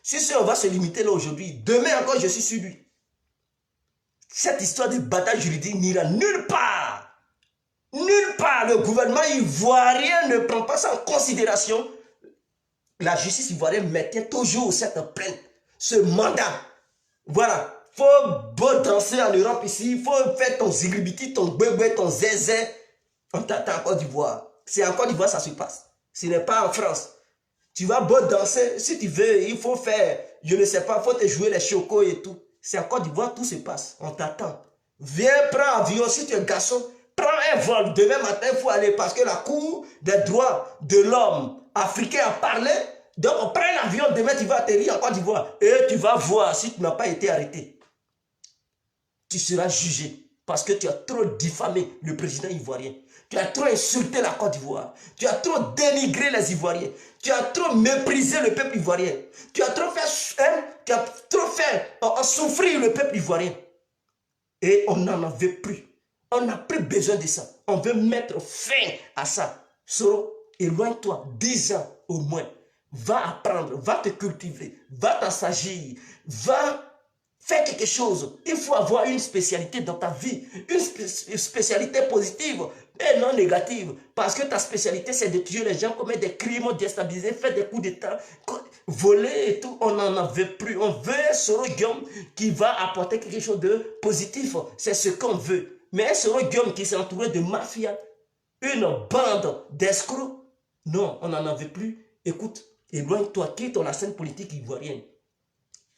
Si on va se limiter là aujourd'hui, demain encore je suis sur lui. Cette histoire de bataille juridique n'ira nulle part. Nulle part. Le gouvernement ivoirien ne prend pas ça en considération. La justice ivoirienne mettait toujours cette plainte, ce mandat. Voilà. Il faut beau danser en Europe ici. Il faut faire ton zigribiti, ton bébé, ton zézé. On t'attend en Côte d'Ivoire. C'est en Côte d'Ivoire ça se passe. Ce n'est pas en France. Tu vas beau danser. Si tu veux, il faut faire, je ne sais pas, il faut te jouer les chocos et tout. C'est en Côte d'Ivoire, tout se passe. On t'attend. Viens, prends un avion. Si tu es garçon, prends un vol. Demain matin, il faut aller parce que la Cour des droits de l'homme africain a parlé. Donc, on prend un avion. Demain, tu vas atterrir en Côte d'Ivoire. Et tu vas voir si tu n'as pas été arrêté. Tu seras jugé parce que tu as trop diffamé le président ivoirien. Tu as trop insulté la Côte d'Ivoire. Tu as trop dénigré les Ivoiriens. Tu as trop méprisé le peuple ivoirien. Tu as trop fait souffrir le peuple ivoirien. Et on n'en veut plus. On n'a plus besoin de ça. On veut mettre fin à ça. Soro, éloigne-toi 10 ans au moins. Va apprendre, va te cultiver, va t'assagir, va faire quelque chose. Il faut avoir une spécialité dans ta vie. Une spécialité positive et non négative. Parce que ta spécialité, c'est de tuer les gens, commettre des crimes, déstabiliser, faire des coups d'état, voler et tout. On n'en veut plus. On veut Soro Gueye qui va apporter quelque chose de positif. C'est ce qu'on veut. Mais Soro Gueye qui s'est entouré de mafia, une bande d'escrocs, non, on n'en veut plus. Écoute, éloigne-toi, quitte la scène politique ivoirienne.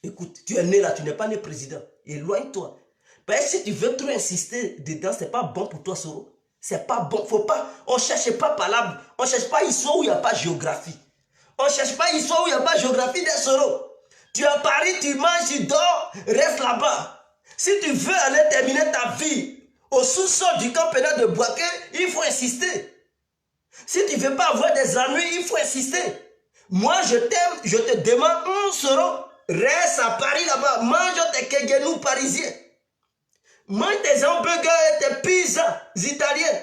Écoute, tu es né là, tu n'es pas né président. Éloigne-toi. Parce que si tu veux trop insister dedans, ce n'est pas bon pour toi, Soro. C'est pas bon. Faut pas, on ne cherche pas palabre. On ne cherche pas histoire où il n'y a pas géographie. On ne cherche pas histoire où il n'y a pas géographie des Soro. Tu es à Paris, tu manges, tu dors, reste là-bas. Si tu veux aller terminer ta vie au sous-sol du camp pénal de Bouaké, il faut insister. Si tu ne veux pas avoir des ennuis, il faut insister. Moi, je t'aime, je te demande, Soro, reste à Paris là-bas, mange tes kegenou parisiens. Mange tes hamburgers et tes pizzas italiennes.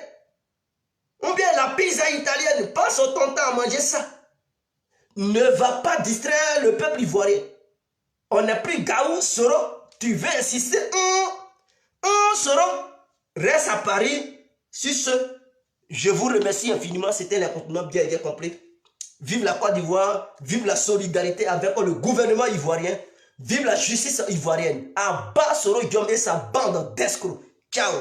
Ou bien la pizza italienne, passe ton temps à manger ça. Ne va pas distraire le peuple ivoirien. On n'est plus gaou, Soro. Tu veux insister? Soro, reste à Paris. Sur ce, je vous remercie infiniment. C'était l'incontournable bien complet. Vive la Côte d'Ivoire, vive la solidarité avec le gouvernement ivoirien. Vive la justice ivoirienne. En bas, Soro Guillaume et sa bande d'escrocs. Ciao.